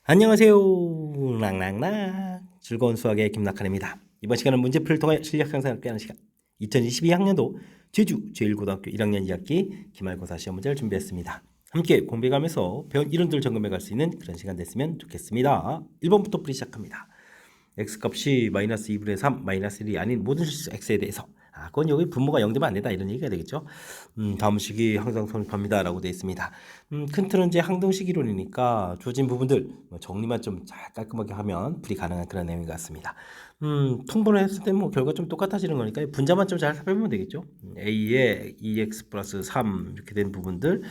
안녕하세요. 랑랑랑 즐거운 수학의 김낙한입니다. 이번 시간은 문제풀이를 통해 실력 향상을 꾀하는 시간 2022학년도 제주 제1고등학교 1학년 2학기 기말고사 시험 문제를 준비했습니다. 함께 공부해가면서 배운 이론들 점검해 갈 수 있는 그런 시간 됐으면 좋겠습니다. 1번부터 풀이 시작합니다. x값이 마이너스 2분의 3 마이너스 1이 아닌 모든 실수 x에 대해서 그건 여기 분모가 0되면 안 된다 이런 얘기가 되겠죠. 다음 식이 항상 성립합니다 라고 되어 있습니다. 큰 틀은 이제 항등식 이론이니까 주어진 부분들 정리만 좀 잘 깔끔하게 하면 풀이 가능한 그런 내용 같습니다. 통분을 했을 때 뭐 결과 좀 똑같아지는 거니까 분자만 좀 잘 살펴보면 되겠죠. a에 2x 플러스 3 이렇게 된 부분들,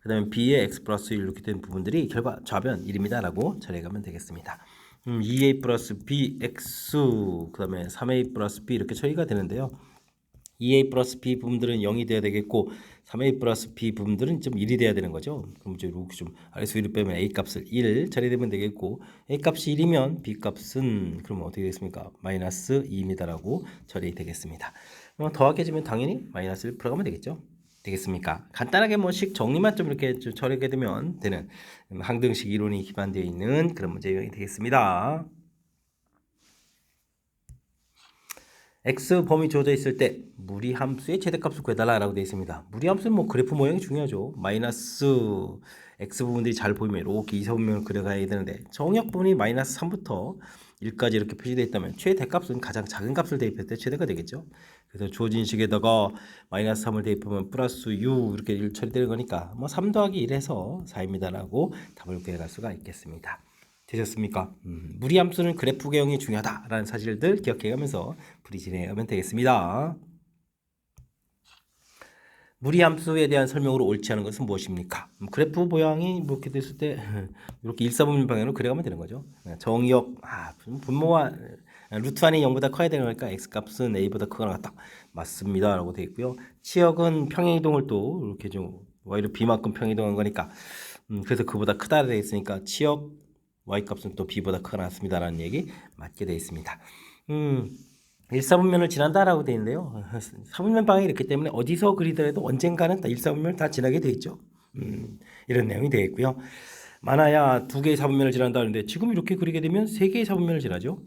그 다음에 b에 x 플러스 1 이렇게 된 부분들이 결과 좌변 1입니다 라고 처리해가면 되겠습니다. 2a 플러스 bx 그 다음에 3a 플러스 b 이렇게 처리가 되는데요. 2a 플러스 b 부분들은 0이 돼야 되겠고 3a 플러스 b 부분들은 좀 1이 돼야 되는 거죠. 그럼 이제 이렇게 좀 아래서 위로 빼면 a 값을 1 처리되면 되겠고 a 값이 1이면 b 값은 그럼 어떻게 되겠습니까? 마이너스 2입니다라고 처리되겠습니다. 더하게 해주면 당연히 마이너스 1 풀어가면 되겠죠. 되겠습니까? 간단하게 뭐식 정리만 좀 이렇게 좀 처리하게 되면 되는 항등식 이론이 기반되어 있는 그런 문제 유형이 되겠습니다. x 범위 주어져 있을 때 무리함수의 최대값을 구해달라고 되어 있습니다. 무리함수는 뭐 그래프 모양이 중요하죠. 마이너스 x 부분들이 잘 보이면 이렇게 이사분면을 그려가야 되는데 정역 부분이 마이너스 3부터 1까지 이렇게 표시되어 있다면 최대값은 가장 작은 값을 대입할 때 최대가 되겠죠. 그래서 주어진 식에다가 마이너스 3을 대입하면 플러스 6 이렇게 1 처리되는 거니까 뭐 3 더하기 1해서 4입니다라고 답을 구해갈 수가 있겠습니다. 되셨습니까? 무리함수는 그래프 개형이 중요하다라는 사실들 기억해가면서 풀이 진행하면 되겠습니다. 무리함수에 대한 설명으로 옳지 않은 것은 무엇입니까? 그래프 모양이 이렇게 됐을 때 이렇게 일사분면 방향으로 그려가면 되는 거죠. 정의역 분모와 루트 안이 0보다 커야 되는 거니까 x값은 a보다 크거나 같다. 맞습니다. 라고 되어 있고요. 치역은 평행이동을 또 이렇게 좀 y로 b만큼 평행이동한 거니까 그래서 그보다 크다 되어 있으니까 치역 y값은 또 b보다 크거나 같습니다라는 얘기 맞게 되어 있습니다. 1사분면을 지난다라고 되어 있는데요. 사분면 방향이 이렇기 때문에 어디서 그리더라도 언젠가는 다 1사분면을 다 지나게 되어 있죠. 이런 내용이 되어 있고요. 많아야 2개의 사분면을 지난다는데 지금 이렇게 그리게 되면 3개의 사분면을 지나죠.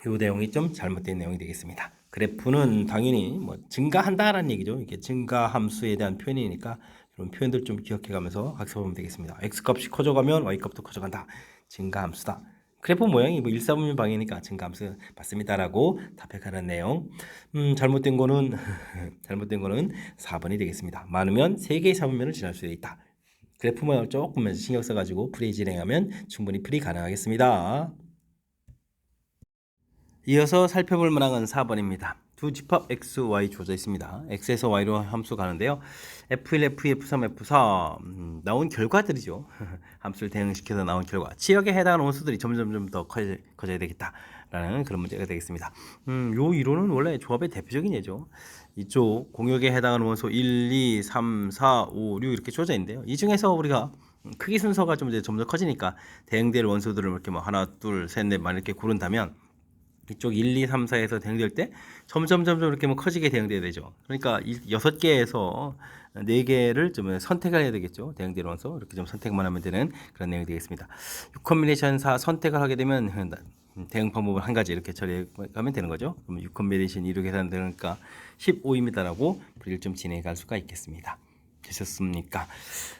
이 내용이 좀 잘못된 내용이 되겠습니다. 그래프는 당연히 뭐 증가한다라는 얘기죠. 이게 증가함수에 대한 표현이니까 이런 표현들 좀 기억해가면서 학습하면 되겠습니다. x값이 커져가면 y값도 커져간다. 증가함수다. 그래프 모양이 뭐 일사분면 방이니까 증가함수 맞습니다라고 답해가는 내용. 잘못된 거는 잘못된 거는 4번이 되겠습니다. 많으면 3개의 사분면을 지날 수 있다. 그래프 모양을 조금 신경 써가지고 풀이 진행하면 충분히 풀이 가능하겠습니다. 이어서 살펴볼 문항은 4번입니다. 두 집합 x, y 주어져 있습니다. x에서 y로 함수 가는데요. f1, f2, f3, f4 나온 결과들이죠. 함수를 대응시켜서 나온 결과. 치역에 해당하는 원수들이 점점 더 커져야 되겠다라는 그런 문제가 되겠습니다. 요 이론은 원래 조합의 대표적인 예죠. 이쪽 공역에 해당하는 원소 1, 2, 3, 4, 5, 6 이렇게 주어져 있는데요. 이 중에서 우리가 크기 순서가 좀 이제 점점 커지니까 대응될 원소들을 이렇게 뭐 하나, 둘, 셋, 넷만 이렇게 고른다면 이쪽 1, 2, 3, 4에서 대응될 때 점점 이렇게 뭐 커지게 대응돼야 되죠. 그러니까 6개에서 4개를 좀 선택을 해야 되겠죠. 대응될 원소 이렇게 좀 선택만 하면 되는 그런 내용이 되겠습니다. 6콤비네이션 4 선택을 하게 되면 대응 방법을 한 가지 이렇게 처리하면 되는 거죠. 그럼 6콤비네이션 2로 계산되니까 15입니다라고 풀이를 좀 진행해 갈 수가 있겠습니다. 되셨습니까?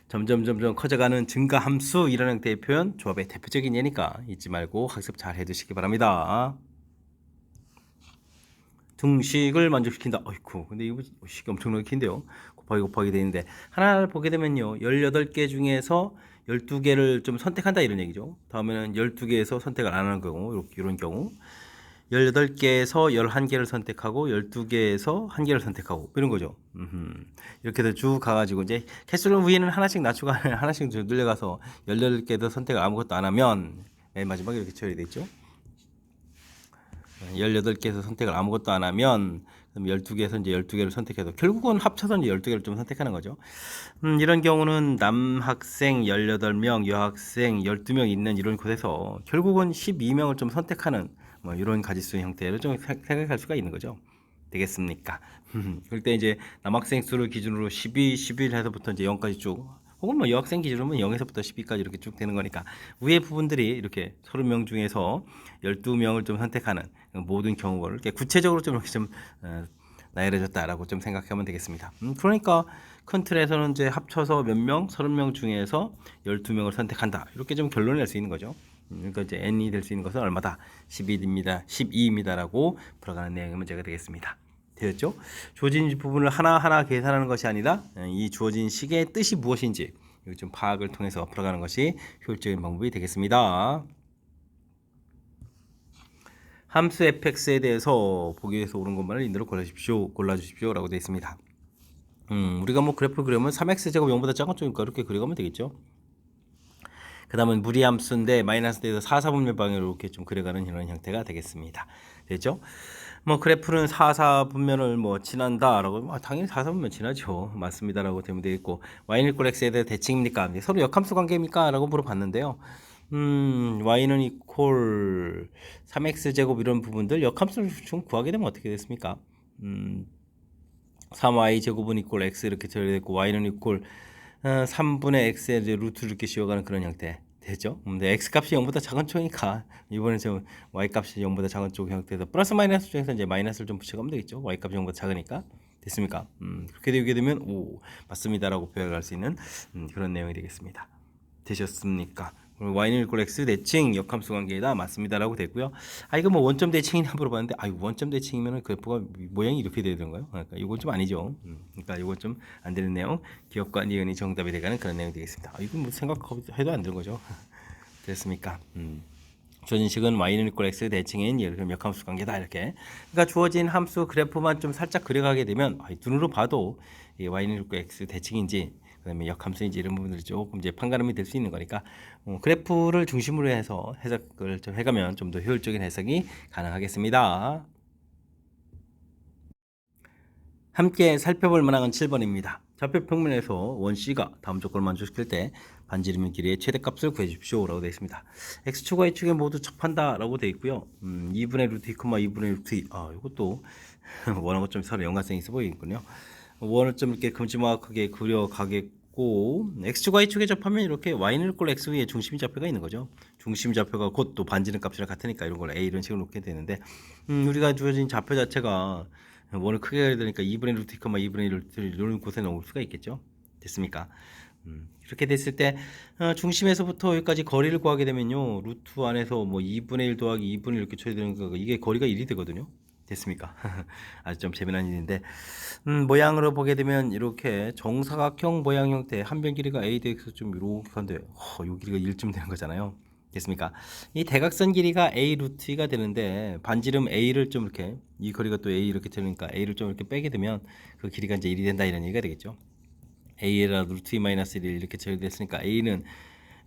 점점 커져가는 증가함수 이런 형태의 표현 조합의 대표적인 예니까 잊지 말고 학습 잘 해두시기 바랍니다. 등식을 만족시킨다. 어이쿠, 근데 이거 식이 엄청나게 긴데요. 곱하기 되는데 하나를 보게 되면요. 18개 중에서 12개를 좀 선택한다 이런 얘기죠. 다음에는 12개에서 선택을 안 하는 경우, 이런 경우 18개에서 11개를 선택하고 12개에서 1개를 선택하고 이런 거죠. 이렇게 해서 쭉 가가지고 이제 개수를 위에는 하나씩 낮추고 하나씩 늘려가서 18개도 선택을 아무것도 안 하면 맨 마지막에 이렇게 처리되어 있죠. 18개에서 선택을 아무것도 안 하면 그럼 12개에서 이제 12개를 선택해도 결국은 합쳐서 이제 12개를 좀 선택하는 거죠. 이런 경우는 남학생 18명, 여학생 12명 있는 이런 곳에서 결국은 12명을 좀 선택하는 뭐 이런 가지수 형태를 좀 생각할 수가 있는 거죠. 되겠습니까? 그럴 때 이제 남학생 수를 기준으로 12, 11 해서부터 이제 0까지 쭉 혹은 뭐 여학생 기준으로는 0에서부터 12까지 이렇게 쭉 되는 거니까 위의 부분들이 이렇게 30명 중에서 12명을 좀 선택하는 모든 경우를 이렇게 구체적으로 좀 이렇게 좀 나열해줬다라고 좀 생각하면 되겠습니다. 그러니까 큰 틀에서는 이제 합쳐서 몇 명, 30명 중에서 12명을 선택한다. 이렇게 좀 결론을 낼 수 있는 거죠. 그러니까 이제 n이 될 수 있는 것은 얼마다? 11입니다. 12입니다라고 풀어가는 내용의 문제가 되겠습니다. 되었죠? 주어진 부분을 하나하나 계산하는 것이 아니라 이 주어진 식의 뜻이 무엇인지 좀 파악을 통해서 풀어가는 것이 효율적인 방법이 되겠습니다. 함수 fx에 대해서 보기 위해서 옳은 것만을 인도로 골라주십시오 라고 되어 있습니다. 우리가 뭐 그래프를 그리면 3x제곱 0보다 작은 쪽이니까 이렇게 그려가면 되겠죠. 그 다음은 무리함수인데 마이너스 대에서 4,4분면 방향으로 이렇게 좀 그려가는 이런 형태가 되겠습니다. 됐죠? 뭐 그래프는 4,4분면을 뭐 지난다라고 당연히 4,4분면 지나죠. 맞습니다라고 되면 되겠고 y는 이퀄 x에 대해 대칭입니까? 서로 역함수 관계입니까? 라고 물어봤는데요. y는 이퀄 3x제곱 이런 부분들 역함수를 좀 구하게 되면 어떻게 됐습니까? 3y제곱은 이퀄 x 이렇게 처리됐고 y는 이퀄 3분의 x에 이제 루트 이렇게 씌워가는 그런 형태 되죠. 근데 x 값이 0보다 작은 쪽이니까 이번에 좀 y 값이 0보다 작은 쪽 형태에서 플러스 마이너스 중에서 이제 마이너스를 좀 붙여가면 되겠죠. y 값이 0보다 작으니까 됐습니까? 그렇게 되게 되면 오 맞습니다라고 표현할 수 있는 그런 내용이 되겠습니다. 되셨습니까? y는 이퀄 x 대칭 역함수 관계이다 맞습니다라고 됐고요. 이거 뭐 원점 대칭이냐 물어봤는데 원점 대칭이면은 그래프가 모양이 이렇게 되는 거예요. 그러니까 이건 좀 아니죠. 그러니까 이건 좀 안 되는 내용. 기억과 니은이 정답이 되가는 그런 내용이 되겠습니다. 이건 뭐 생각해도 안 되는 거죠. 됐습니까? 주어진 식은 y는 이퀄 x 대칭인 역함수 관계다 이렇게. 그러니까 주어진 함수 그래프만 좀 살짝 그려가게 되면 눈으로 봐도 이 y는 이퀄 x 대칭인지 그다음에 역함수인지 이런 부분들이 조금 이제 판가름이 될 수 있는 거니까 그래프를 중심으로 해서 해석을 좀 해가면 좀 더 효율적인 해석이 가능하겠습니다. 함께 살펴볼 만한 건 7번입니다. 좌표 평면에서 원 C가 다음 조건을 만족시킬 때 반지름의 길이의 최대값을 구해 주십시오 라고 되어 있습니다. X축과 Y축에 모두 접한다 라고 되어 있고요. 2분의 루트 2, 2분의 루트 2 이것도 원하고 좀 서로 연관성이 있어 보이군요. 원을 좀 이렇게 큼지막하게 그려가겠고 X축과 Y축에 접하면 이렇게 Y는 이꼴 X 위에 중심 좌표가 있는 거죠. 중심 좌표가 곧 또 반지름 값이랑 같으니까 이런 걸 A 이런 식으로 놓게 되는데 우리가 주어진 좌표 자체가 원을 크게 해야 되니까 2분의 루트 2, 2분의 루트를 이런 곳에 넣을 수가 있겠죠. 됐습니까? 이렇게 됐을 때 중심에서부터 여기까지 거리를 구하게 되면요. 루트 안에서 뭐 2분의 1 더하기 2분의 1 이렇게 처리되는 거 이게 거리가 1이 되거든요. 됐습니까? 아주 좀 재미난 일인데 모양으로 보게 되면 이렇게 정사각형 모양 형태 한 변 길이가 a 대에서 좀 이렇게 한데 요 길이가 1쯤 되는 거잖아요. 됐습니까? 이 대각선 길이가 a 루트 2가 되는데 반지름 a를 좀 이렇게 이 거리가 또 a 이렇게 되니까 a를 좀 이렇게 빼게 되면 그 길이가 이제 1이 된다 이런 얘기가 되겠죠. a라 루트 2 마이너스 1 이렇게 처리됐으니까 a는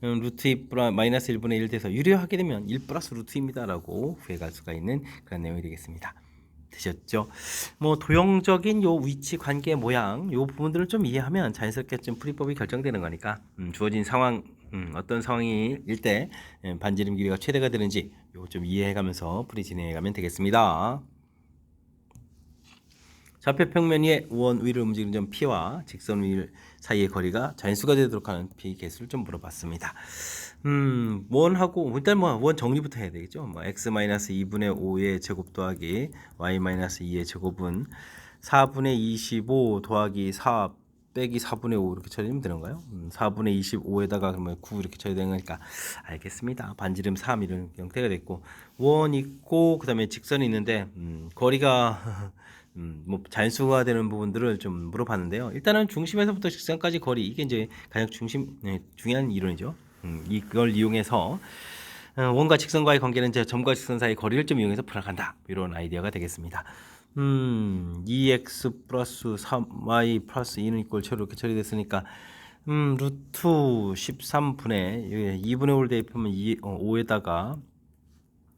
루트 2 마이너스 1분의 1 돼서 유리하게 되면 1 플러스 루트 2입니다라고 구해갈 수가 있는 그런 내용이 되겠습니다. 되셨죠? 뭐 도형적인 요 위치 관계 모양 요 부분들을 좀 이해하면 자연스럽게 좀 풀이법이 결정되는 거니까 주어진 상황 어떤 상황일 때 반지름 길이가 최대가 되는지 요거 좀 이해해가면서 풀이 진행해가면 되겠습니다. 좌표 평면 위에 원 위를 움직이는 점 P와 직선 위 사이의 거리가 자연수가 되도록 하는 P 개수를 좀 물어봤습니다. 원하고 일단 뭐 원 정리부터 해야 되겠죠. 뭐 x-2분의 5의 제곱 더하기 y-2의 제곱은 4분의 25 더하기 4 빼기 4분의 5 이렇게 처리하면 되는 거예요. 4분의 25에다가 그러면 9 이렇게 처리되는 거니까 알겠습니다. 반지름 3 이런 형태가 됐고 원 있고 그다음에 직선이 있는데 거리가 뭐 자연수가 되는 부분들을 좀 물어봤는데요. 일단은 중심에서부터 직선까지 거리 이게 이제 가장 중요한 이론이죠. 이걸 이용해서 원과 직선과의 관계는 이제 점과 직선 사이 거리를 좀 이용해서 풀어간다 이런 아이디어가 되겠습니다. 2x 플러스 3y 플러스 2는 이꼴 이렇게 처리됐으니까 루트 13분의 2분의 5를 대입하면 5에다가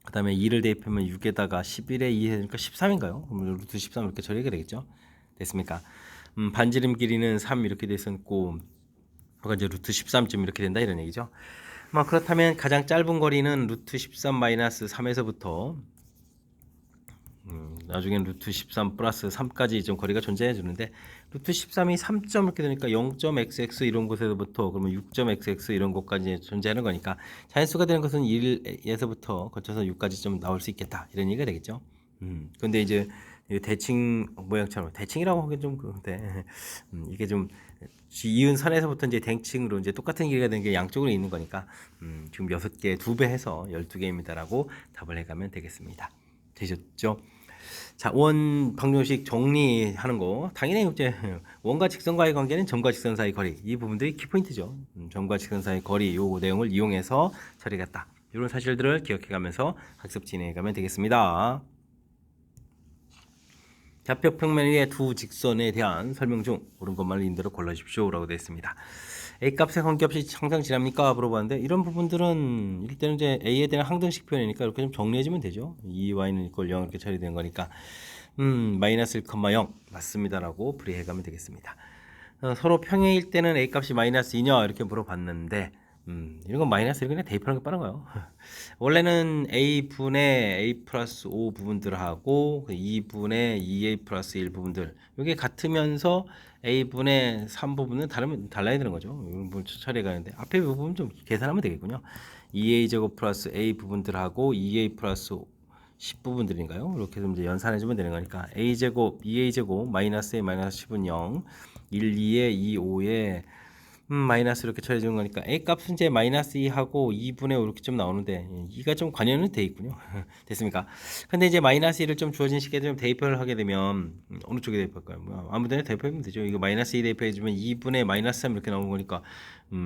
그 다음에 2를 대입하면 6에다가 11에 2 해니까 13인가요? 그럼 루트 13 이렇게 처리가 되겠죠? 됐습니까? 반지름 길이는 3 이렇게 됐었고 그러니까 이제 루트 13쯤 이렇게 된다 이런 얘기죠. 뭐 그렇다면 가장 짧은 거리는 루트 13 마이너스 3에서부터 나중엔 루트 13 플러스 3까지 좀 거리가 존재해 주는데 루트 13이 3점 이렇게 되니까 0.xx 이런 곳에서부터 그러면 6.xx 이런 곳까지 존재하는 거니까 자연수가 되는 것은 1에서부터 거쳐서 6까지 좀 나올 수 있겠다 이런 얘기가 되겠죠. 근데 이제 이 대칭 모양처럼 대칭이라고 하기 좀 그런데 이게 좀 이은 선에서부터 이제 대칭으로 이제 똑같은 길이가 되는 게 양쪽으로 있는 거니까 지금 6개 2배 해서 12개입니다라고 답을 해가면 되겠습니다. 되셨죠? 자, 원 방정식 정리하는 거 당연히 이제 원과 직선과의 관계는 점과 직선 사이 거리 이 부분들이 키포인트죠. 점과 직선 사이 거리 요 내용을 이용해서 처리했다. 이런 사실들을 기억해가면서 학습 진행해가면 되겠습니다. 좌표 평면 위의 두 직선에 대한 설명 중 옳은 것만을 인대로 골라주십시오 라고 되어 있습니다. A값의 관계없이 항상 지납니까? 물어봤는데 이런 부분들은 일단은 이제 A에 대한 항등식 표현이니까 이렇게 좀 정리해주면 되죠. 2y는 이꼴 0 이렇게 처리된 거니까 마이너스 1,0 맞습니다라고 풀이해가면 되겠습니다. 서로 평행일 때는 A값이 마이너스 2냐 이렇게 물어봤는데 이런 건 마이너스 그냥 대입하는 게 빠른 거예요. 원래는 A분의 A 플러스 5 부분들하고 2분의 2A 플러스 1 부분들 이게 같으면서 A분의 3 부분은 달라야 되는 거죠. 이런 부분 처리해 가는데 앞에 부분 좀 계산하면 되겠군요. 2A 제곱 플러스 A 부분들하고 2A 플러스 10 부분들인가요? 이렇게 좀 이제 연산해주면 되는 거니까 A 제곱 2A 제곱 마이너스 A 마이너스 10은 0 1, 2에 2, 5에 마이너스 이렇게 처리해 주는 거니까 A 값은 이제 마이너스 2하고 2분의 5 이렇게 좀 나오는데 2가 좀 관여는 돼 있군요. 됐습니까? 근데 이제 마이너스 1을 좀 주어진 식에 좀 대입을 하게 되면 어느 쪽에 대입할까요? 뭐 아무 데나 대입하면 되죠. 이거 마이너스 2 대입해 주면 2분의 마이너스 3 이렇게 나오는 거니까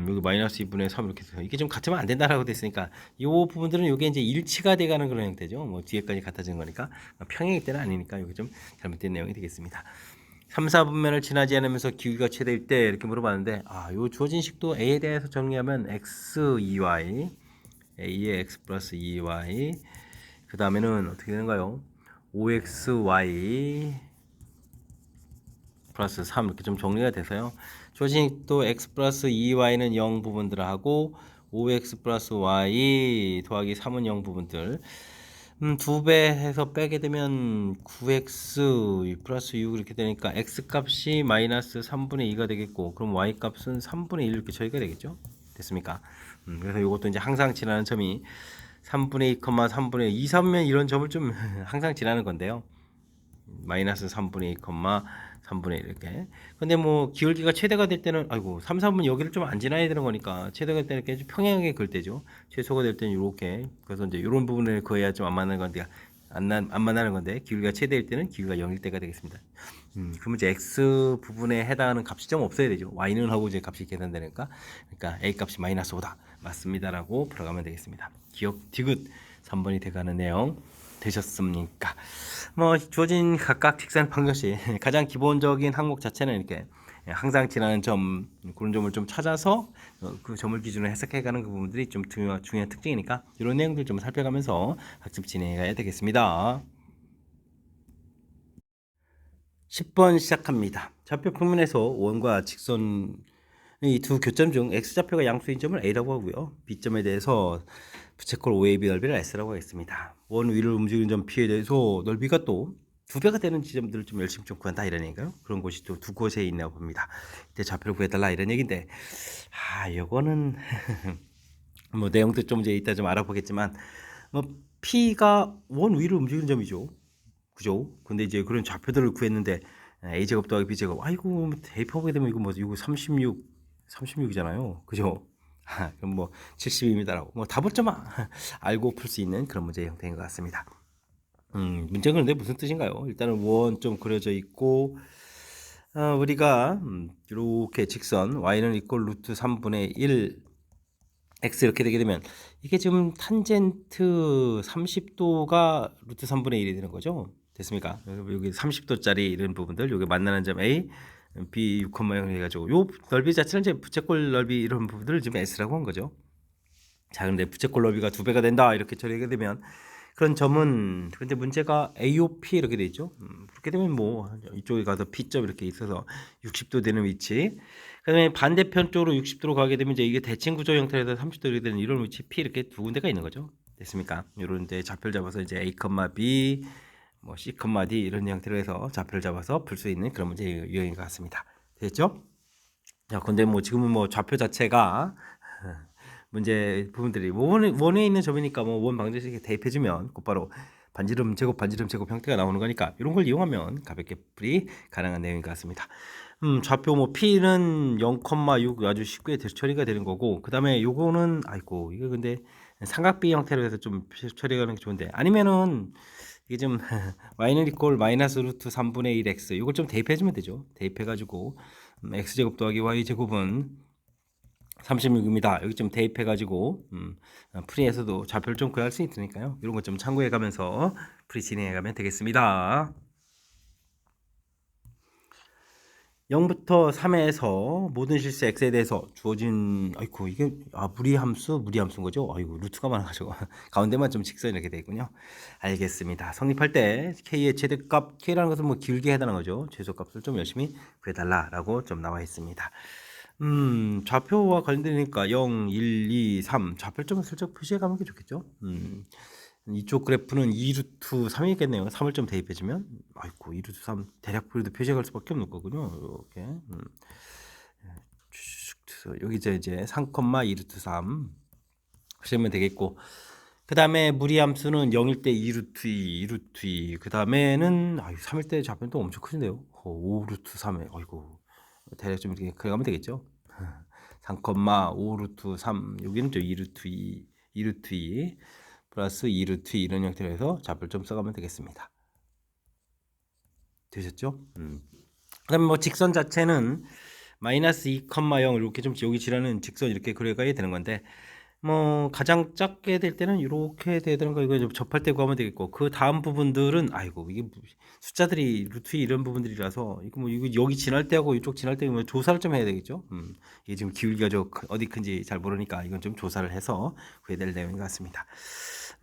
여기 마이너스 2분의 3 이렇게 돼서 이게 좀 같으면 안 된다라고 됐으니까 이 부분들은 이게 이제 일치가 돼가는 그런 형태죠. 뭐 뒤에까지 같아지는 거니까 평행일 때는 아니니까 이게 좀 잘못된 내용이 되겠습니다. 3, 4분면을 지나지 않으면서 기울기가 최대일 때 이렇게 물어봤는데 요 주어진 식도 A에 대해서 정리하면 x 2y A의 x 플러스 2y 그 다음에는 어떻게 되는가요? 5xy 플러스 3 이렇게 좀 정리가 돼서요. 주어진 식도 x 플러스 2y는 0 부분들을 하고 5x 플러스 y 더하기 3은 0 부분들 2배 해서 빼게 되면 9x 플러스 6 이렇게 되니까 x 값이 마이너스 3분의 2가 되겠고 그럼 y 값은 3분의 1 이렇게 처리가 되겠죠. 됐습니까? 그래서 이것도 이제 항상 지나는 점이 3분의 2, 3분의 2, 3면 이런 점을 좀 항상 지나는 건데요. 마이너스 3분의 2, 3분의 1 이렇게. 근데 뭐 기울기가 최대가 될 때는 아이고 3, 4분 여기를 좀 안 지나야 되는 거니까 최대가 될 때는 이렇게 평행하게 그을 때죠. 최소가 될 때는 이렇게. 그래서 이제 이런 부분을 그어야 좀 안 맞는 건데 안 만나는 건데 기울기가 최대일 때는 기울기가 0일 때가 되겠습니다. 그러면 이제 x 부분에 해당하는 값이 좀 없어야 되죠. y는 하고 이제 값이 계산되니까 그러니까 a 값이 마이너스 5다 맞습니다라고 풀어가면 되겠습니다. 기억 디귿 3번이 돼가는 내용 되셨습니까? 뭐 주어진 각각 직선 방정식 가장 기본적인 항목 자체는 이렇게 항상 지나는 점 그런 점을 좀 찾아서 그 점을 기준으로 해석해가는 그 부분들이 좀 중요한 특징이니까 이런 내용들 좀 살펴가면서 학습 진행해야 되겠습니다. 10번 시작합니다. 좌표 평면에서 원과 직선 이 두 교점 중 x좌표가 양수인 점을 a라고 하고요. b점에 대해서 부채꼴 OAB 넓이를 s라고 하겠습니다. 원 위를 움직이는 점 p에 대해서 넓이가 또 2배가 되는 지점들을 좀 열심히 좀 구한다 이런 얘기인가요? 그런 곳이 또 두 곳에 있나 봅니다. 이때 좌표를 구해달라 이런 얘기인데 요거는 뭐 내용도 좀 이제 이따 좀 알아보겠지만 뭐 p가 원 위를 움직이는 점이죠. 그죠? 근데 이제 그런 좌표들을 구했는데 a제곱 더하기 b제곱 아이고 대입하게 되면 이거 36이잖아요. 그죠? 그럼 뭐 70입니다라고 뭐 답을 좀 알고 풀 수 있는 그런 문제 형태인 것 같습니다. 문제가 근데 무슨 뜻인가요? 일단은 원 좀 그려져 있고 우리가 이렇게 직선 y는 이꼴 루트 3분의 1 x 이렇게 되게 되면 이게 지금 탄젠트 30도가 루트 3분의 1이 되는 거죠. 됐습니까? 여기 30도짜리 이런 부분들 여기 만나는 점 A B 6,0 해가지고 요 넓이 자체는 이제 부채꼴 넓이 이런 부분들을 지금 S라고 한 거죠. 자, 근데 부채꼴 넓이가 2배가 된다 이렇게 처리하게 되면 그런 점은 근데 문제가 AOP 이렇게 돼 있죠. 그렇게 되면 뭐 이쪽에 가서 P점 이렇게 있어서 60도 되는 위치. 그다음에 반대편 쪽으로 60도로 가게 되면 이제 이게 대칭 구조 형태에서 30도 이렇게 되는 이런 위치 P 이렇게 두 군데가 있는 거죠. 됐습니까? 이런 데 좌표를 잡아서 이제 A, B 뭐 C, D 이런 형태로 해서 좌표를 잡아서 풀 수 있는 그런 문제 유형인 것 같습니다. 됐죠? 자, 근데 뭐 지금은 뭐 좌표 자체가 문제 부분들이 원에 있는 점이니까 뭐 원 방정식에 대입해주면 곧바로 반지름 제곱 형태가 나오는 거니까 이런 걸 이용하면 가볍게 풀이 가능한 내용인 것 같습니다. 좌표 뭐 P는 0,6 아주 쉽게 처리가 되는 거고, 그 다음에 요거는 아이고 이거 근데 삼각비 형태로 해서 좀 처리가 하는 게 좋은데, 아니면은 이게 좀 y는 이퀄 마이너스 루트 3분의 1 x 이걸 좀 대입해주면 되죠. 대입해가지고 x제곱 더하기 y제곱은 36입니다. 여기 좀 대입해가지고 프리에서도 좌표를 좀 구할 수 있으니까요. 이런 것 좀 참고해가면서 프리 진행해가면 되겠습니다. 0부터 3에서 모든 실수 x에 대해서 주어진 아이고 이게 무리함수인 거죠. 아이고 루트가 많아가지고 가운데만 좀 직선 이렇게 되겠군요. 알겠습니다. 성립할 때 k의 최대값 k라는 것은 뭐 길게 해달라는 거죠. 최소값을 좀 열심히 구해달라라고 좀 나와 있습니다. 좌표와 관련되니까 0, 1, 2, 3 좌표를 좀 슬쩍 표시해 가는 게 좋겠죠. 이쪽 그래프는 2루트 3이겠네요. 3을 좀 대입해주면 아이고 2루트 3 대략 그래도 표시해 갈 수밖에 없는 거군요. 이렇게 여기 이제 3, 2루트 3 표시하면 되겠고, 그 다음에 무리함수는 0일 때 2루트 2, 2루트 2, 그 다음에는 3일 때 좌표는 또 엄청 크신데요. 5루트 3에 아이고 대략 좀 이렇게 그려가면 되겠죠. 3, 5 루트 3 여기는 좀 2루트 2, 2루트 2 플러스 2루트 2 이런 형태로 해서 좌표를 좀 써가면 되겠습니다. 되셨죠? 그다음에 뭐 직선 자체는 마이너스 2,0 이렇게 좀 여기 지나는 직선 이렇게 그려가야 되는 건데, 뭐 가장 작게 될 때는 이렇게 되는 거 이거 좀 접할 때 구하면 되겠고, 그 다음 부분들은 아이고 이게 숫자들이 루트 이런 부분들이라서 이거 뭐 이거 여기 지날 때하고 이쪽 지날 때 뭐 조사를 좀 해야 되겠죠. 이게 지금 기울기가 어디 큰지 잘 모르니까 이건 좀 조사를 해서 구해야 될 내용인 것 같습니다.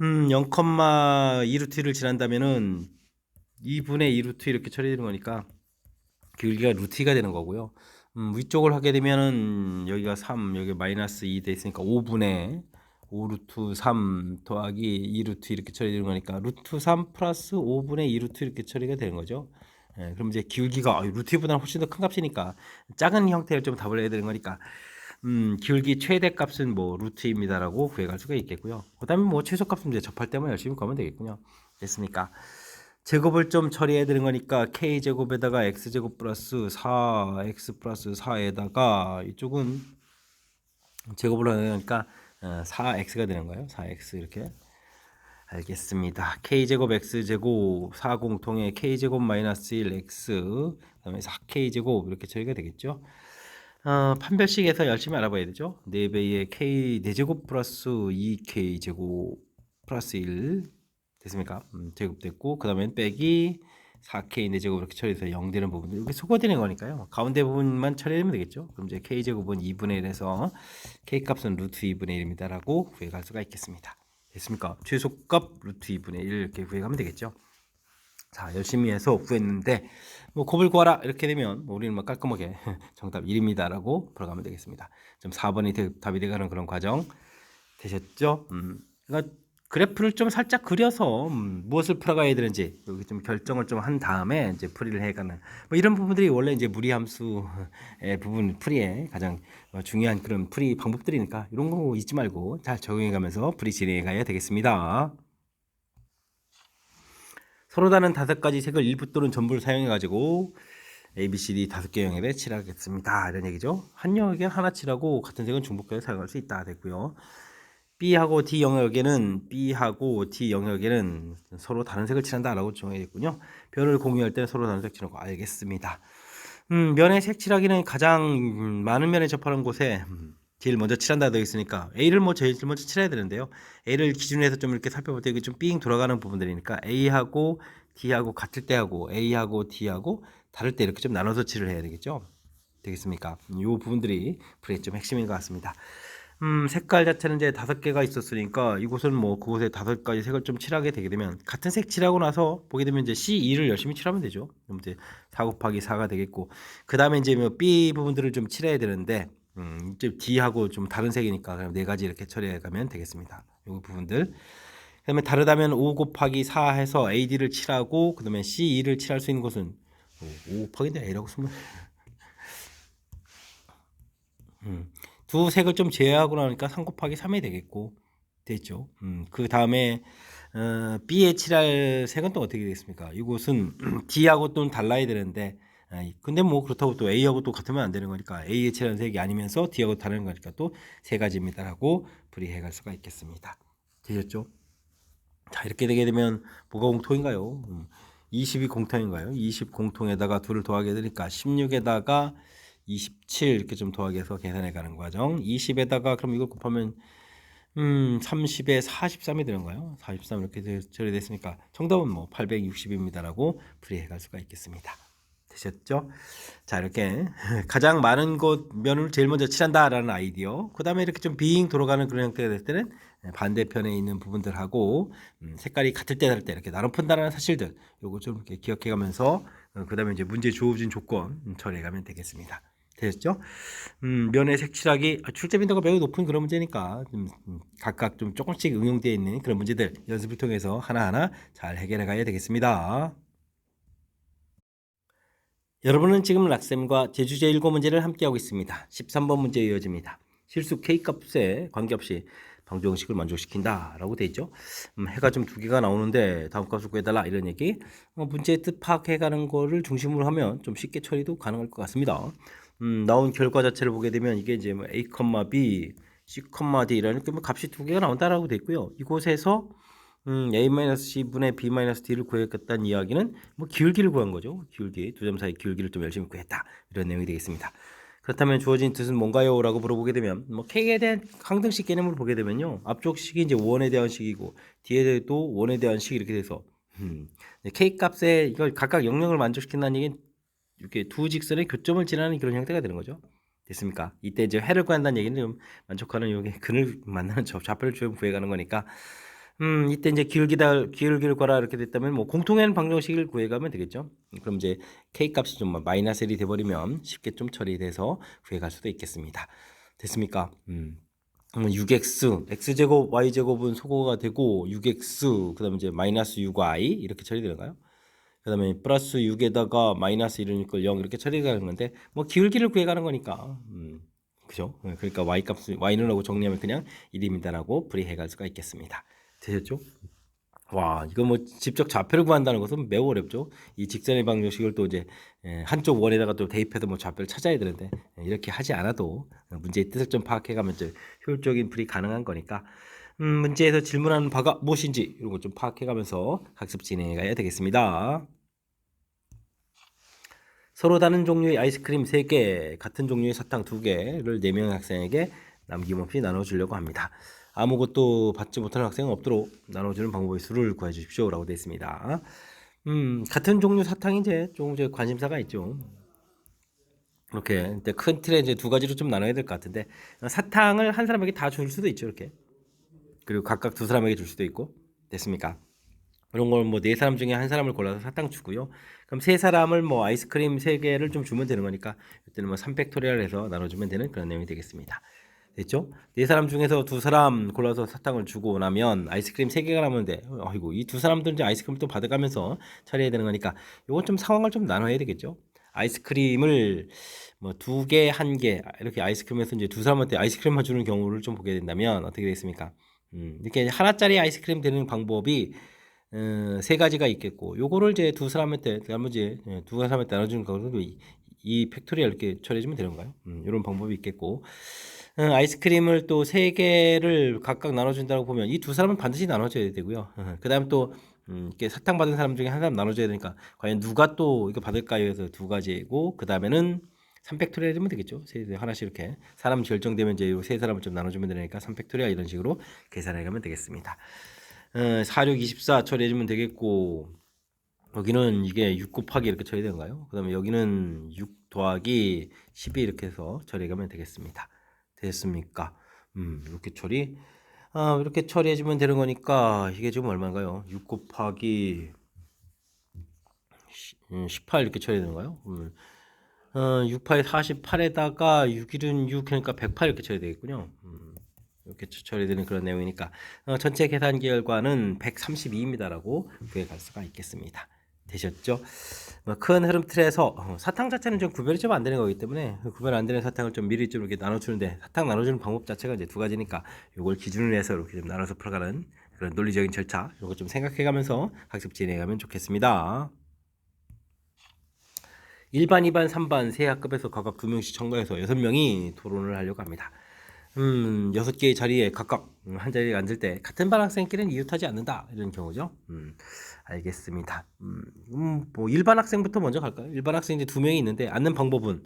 0,2루트를 지난다면은 2분의 2루트 이렇게 처리되는 거니까 기울기가 루트 2가 되는 거고요. 위쪽을 하게 되면은 여기가 3, 여기 마이너스 2 돼 있으니까 5분의 5루트 3 더하기 2루트 이렇게 처리되는 거니까 루트 3 플러스 5분의 2루트 이렇게 처리가 되는 거죠. 예, 그럼 이제 기울기가 루트 2보다는 훨씬 더 큰 값이니까 작은 형태를 좀 답을 해야 되는 거니까 기울기 최대값은 뭐 루트입니다라고 구해갈 수가 있겠고요. 그다음에 뭐 최소값은 이제 접할 때만 열심히 구하면 되겠군요. 됐습니까? 제곱을 좀 처리해야 되는 거니까 k제곱에다가 x제곱 플러스 4x 플러스 4에다가 이쪽은 제곱을 하니까 4x가 되는 거예요. 4x 이렇게. 알겠습니다. k제곱 x제곱 4 공통의 k제곱 마이너스 1x 그다음에 4k제곱 이렇게 처리가 되겠죠. 판별식에서 열심히 알아봐야 되죠. 4배의 k 4제곱 플러스 2k제곱 플러스 1 됐습니까? 제곱됐고, 그 다음에 빼기 4k 4제곱 이렇게 처리해서 0 되는 부분들 이렇게 소거되는 거니까요. 가운데 부분만 처리하면 되겠죠. 그럼 이제 k제곱은 2분의 1에서 k값은 루트 2분의 1입니다 라고 구해갈 수가 있겠습니다. 됐습니까? 최소값 루트 2분의 1 이렇게 구해가면 되겠죠. 자, 열심히 해서 구했는데 뭐 곱을 구하라 이렇게 되면 우리는 뭐 깔끔하게 정답 1입니다 라고 풀어가면 되겠습니다. 좀 4번이 답이 돼가는 그런 과정 되셨죠? 그러니까 그래프를 좀 살짝 그려서 무엇을 풀어가야 되는지 여기 좀 결정을 좀 한 다음에 이제 풀이를 해가는 뭐 이런 부분들이 원래 이제 무리함수의 부분 풀이의 가장 중요한 그런 풀이 방법들이니까 이런 거 잊지 말고 잘 적용해가면서 풀이 진행해가야 되겠습니다. 서로 다른 5가지 색을 일부 또는 전부를 사용해가지고 A, B, C, D 5개 영역에 칠하겠습니다. 이런 얘기죠. 한 영역에 하나 칠하고 같은 색은 중복해서 사용할 수 있다 됐고요. B하고 D 영역에는 서로 다른 색을 칠한다라고 정해졌군요. 변을 공유할 때는 서로 다른 색 칠하고 알겠습니다. 면의 색 칠하기는 가장 많은 면에 접하는 곳에 제일 먼저 칠한다 되어 있으니까 A를 뭐 제일 먼저 칠해야 되는데요. A를 기준으로 해서 좀 이렇게 살펴볼 때 이게 좀 삥 돌아가는 부분들이니까 A하고 D하고 같을 때 하고 A하고 D하고 다를 때 이렇게 좀 나눠서 칠을 해야 되겠죠. 되겠습니까? 이 부분들이 풀이의 좀 핵심인 것 같습니다. 색깔 자체는 이제 5개가 있었으니까 이곳은 뭐 그곳에 5가지 색을 좀 칠하게 되게 되면 같은 색 칠하고 나서 보게 되면 이제 C2를 열심히 칠하면 되죠. 그럼 이제 4 곱하기 4가 되겠고, 그 다음에 이제 뭐 B 부분들을 좀 칠해야 되는데 이제 D하고 좀 다른 색이니까 그럼 4가지 이렇게 처리해 가면 되겠습니다. 이 부분들. 그다음에 다르다면 5 곱하기 4 해서 AD를 칠하고 그다음에 C2를 칠할 수 있는 곳은 5 곱하기인데 A라고 쓰면 두 색을 좀 제외하고 나니까 3 곱하기 3이 되겠고 됐죠. 그 다음에 B에 칠할 색은 또 어떻게 되겠습니까? 이곳은 D하고 또 달라야 되는데 근데 뭐 그렇다고 또 A하고 또 같으면 안 되는 거니까 A에 칠한 색이 아니면서 D하고 다른 거니까 또 세 가지입니다라고 분리해 갈 수가 있겠습니다. 되셨죠? 자, 이렇게 되게 되면 뭐가 공통인가요? 20이 공통인가요? 20 공통에다가 2를 더하게 되니까 16에다가 27 이렇게 좀 더하게 해서 계산해 가는 과정. 20에다가 그럼 이걸 곱하면 30에 43이 되는가요? 43 이렇게 처리됐으니까 정답은 뭐 860입니다라고 풀이해 갈 수가 있겠습니다. 되셨죠? 자, 이렇게 가장 많은 곳 면을 제일 먼저 칠한다라는 아이디어. 그다음에 이렇게 좀 빙 돌아가는 그런 형태가 될 때는 반대편에 있는 부분들하고 색깔이 같을 때 다를 때 이렇게 나눠 푼다라는 사실들. 요거 좀 이렇게 기억해 가면서 그다음에 이제 문제 주어진 조건 처리해 가면 되겠습니다. 되셨죠? 면의 색칠하기 출제 빈도가 매우 높은 그런 문제니까 각각 좀 조금씩 응용되어 있는 그런 문제들 연습을 통해서 하나하나 잘 해결해 가야 되겠습니다. 여러분은 지금 락쌤과 제주제 7 문제를 함께하고 있습니다. 13번 문제 이어집니다. 실수 K값에 관계없이 방정식을 만족시킨다 라고 되어 있죠. 해가 좀 2개가 나오는데 다음 값을 구해달라 이런 얘기. 문제의 뜻 파악해가는 거를 중심으로 하면 좀 쉽게 처리도 가능할 것 같습니다. 나온 결과 자체를 보게 되면 이게 이제 뭐 A, B, C, D라는 값이 2개가 나온다라고 되어 있고요. 이곳에서 A-C분의 B-D를 구했다는 이야기는 뭐 기울기를 구한 거죠. 기울기, 두 점 사이 기울기를 좀 열심히 구했다. 이런 내용이 되겠습니다. 그렇다면 주어진 뜻은 뭔가요? 라고 물어보게 되면 뭐 K에 대한 항등식 개념을 보게 되면요. 앞쪽 식이 이제 원에 대한 식이고 뒤에도 원에 대한 식 이렇게 돼서 K 값에 이걸 각각 영역을 만족시킨다는 얘기는 이렇게 두 직선의 교점을 지나는 그런 형태가 되는 거죠. 됐습니까? 이때 이제 해를 구한다는 얘기는 좀 만족하는 요게 근을 만나는 좌표를 좀 구해가는 거니까 이때 이제 기울기를 구하라 이렇게 됐다면 뭐 공통의 방정식을 구해가면 되겠죠. 그럼 이제 K 값이 좀 마이너스 1이 돼버리면 쉽게 좀 처리돼서 구해갈 수도 있겠습니다. 됐습니까? 6x, x제곱, y제곱은 소거가 되고 6x, 그 다음에 이제 마이너스 6y 이렇게 처리되는가요? 그 다음에 플러스 6에다가 마이너스 1이니까 0 이렇게 처리가는 건데 뭐 기울기를 구해가는 거니까 그죠? 그러니까 y는 하고 정리하면 그냥 1입니다라고 풀이해갈 수가 있겠습니다. 되셨죠? 와, 이거 뭐 직접 좌표를 구한다는 것은 매우 어렵죠. 이 직선의 방정식을 또 이제 한쪽 원에다가 또 대입해서 뭐 좌표를 찾아야 되는데 이렇게 하지 않아도 문제의 뜻을 좀 파악해가면 좀 효율적인 풀이 가능한 거니까 문제에서 질문하는 바가 무엇인지 이런 거 좀 파악해가면서 학습 진행해 가야 되겠습니다. 서로 다른 종류의 아이스크림 3개, 같은 종류의 사탕 2개를 4명의 학생에게 남김없이 나눠주려고 합니다. 아무것도 받지 못하는 학생은 없도록 나눠주는 방법의 수를 구해 주십시오 라고 되어 있습니다. 같은 종류 사탕이 이제 조금 이제 관심사가 있죠. 이렇게 큰 틀에 이제 2가지로 좀 나눠야 될 것 같은데 사탕을 한 사람에게 다 줄 수도 있죠 이렇게. 그리고 각각 2사람에게 줄 수도 있고 됐습니까? 그런 걸 뭐 4사람 중에 한 사람을 골라서 사탕 주고요. 그럼 3사람을 뭐 아이스크림 3개를 좀 주면 되는 거니까 이때는 뭐 3팩토리얼 해서 나눠주면 되는 그런 내용이 되겠습니다. 됐죠? 4사람 중에서 2사람 골라서 사탕을 주고 나면 아이스크림 3개가 남는데 아이고 이 2사람들은 이제 아이스크림을 또 받아가면서 처리해야 되는 거니까 이건 좀 상황을 좀 나눠야 되겠죠? 아이스크림을 뭐 2개, 1개 이렇게 아이스크림에서 이제 2사람한테 아이스크림만 주는 경우를 좀 보게 된다면 어떻게 되겠습니까? 이렇게 하나짜리 아이스크림 되는 방법이 3가지가 있겠고 요거를 이제 2사람한테 나머지 2사람한테 나눠주는 거는 이 팩토리얼 이렇게 처리해주면 되는 거예요. 이런 방법이 있겠고 아이스크림을 또 3개를 각각 나눠준다고 보면 이 2사람은 반드시 나눠줘야 되고요. 그 다음 또 이렇게 사탕 받은 사람 중에 한 사람 나눠줘야 되니까 과연 누가 또 이거 받을까요? 해서 2가지고 그 다음에는 3팩토리얼 해주면 되겠죠. 하나씩 이렇게 사람 결정되면 이제 3사람을 좀 나눠주면 되니까 3팩토리얼 이런 식으로 계산해 가면 되겠습니다. 4, 6, 24 처리해주면 되겠고 여기는 이게 6 곱하기 이렇게 처리되는가요? 그 다음에 여기는 6 더하기 12 이렇게 해서 처리해가면 되겠습니다. 됐습니까? 이렇게 이렇게 처리해주면 되는 거니까 이게 지금 얼마인가요? 6 곱하기 18 이렇게 처리되는가요? 6, 8, 48에다가 6, 1은 6 그러니까 108 이렇게 처리되겠군요. 이렇게 처리되는 그런 내용이니까 전체 계산 결과는 132입니다라고 구해갈 수가 있겠습니다. 되셨죠? 큰 흐름 틀에서 사탕 자체는 좀 구별이 좀 안 되는 거기 때문에 구별 안 되는 사탕을 좀 미리 좀 이렇게 나눠주는데 사탕 나눠주는 방법 자체가 이제 두 가지니까 이걸 기준으로 해서 이렇게 좀 나눠서 풀어가는 그런 논리적인 절차 이런 거 좀 생각해가면서 학습 진행하면 좋겠습니다. 1반, 2반, 3반 세 학급에서 각각 2명씩 첨가해서 6명이 토론을 하려고 합니다. 6개의 자리에 각각 한 자리에 앉을 때 같은 반 학생끼리는 이웃하지 않는다 이런 경우죠. 알겠습니다. 뭐 일반 학생부터 먼저 갈까요? 일반 학생이 이제 2명이 있는데 앉는 방법은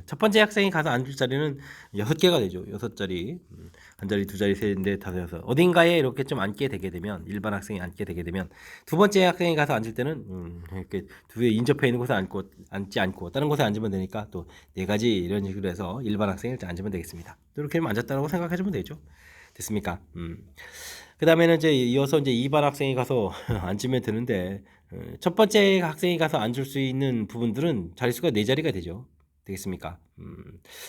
첫 번째 학생이 가서 앉을 자리는 6개가 되죠. 6자리. 한 자리, 두 자리, 셋, 넷, 다섯, 여섯. 어딘가에 이렇게 좀 앉게 되게 되면 일반 학생이 앉게 되게 되면 두 번째 학생이 가서 앉을 때는 이렇게 두 개 인접해 있는 곳에 앉지 않고 다른 곳에 앉으면 되니까 또 네 가지 이런 식으로 해서 일반 학생이 앉으면 되겠습니다. 이렇게 하면 앉았다고 생각해주면 되죠. 됐습니까? 그 다음에는 이제 이어서 이제 2반 학생이 가서 앉으면 되는데 첫 번째 학생이 가서 앉을 수 있는 부분들은 자릿수가 4자리가 되죠. 되겠습니까?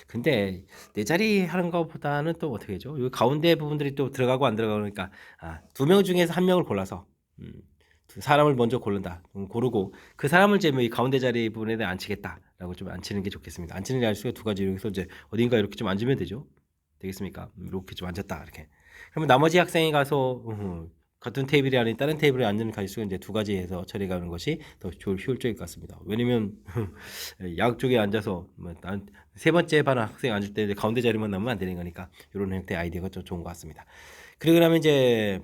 근데 4자리 하는 것보다는 또 어떻게 되죠? 이 가운데 부분들이 또 들어가고 안 들어가니까 2명 중에서 1명을 골라서 두 사람을 먼저 고른다. 고르고 그 사람을 이제 이 가운데 자리 부분에 대해 앉히겠다라고 좀 앉히는 게 좋겠습니다. 앉히는 자릿수가 2가지 여기서 이제 어딘가 이렇게 좀 앉으면 되죠. 되겠습니까? 이렇게 좀 앉았다 이렇게. 그러면 나머지 학생이 가서 같은 테이블이 아닌 다른 테이블에 앉는 가지수가 이제 2가지 해서 처리가는 것이 더 효율적일 것 같습니다. 왜냐면 양쪽에 앉아서 세 번째 반 학생 앉을 때 가운데 자리만 남으면 안 되는 거니까 이런 형태의 아이디어가 좀 좋은 것 같습니다. 그리고 나면 이제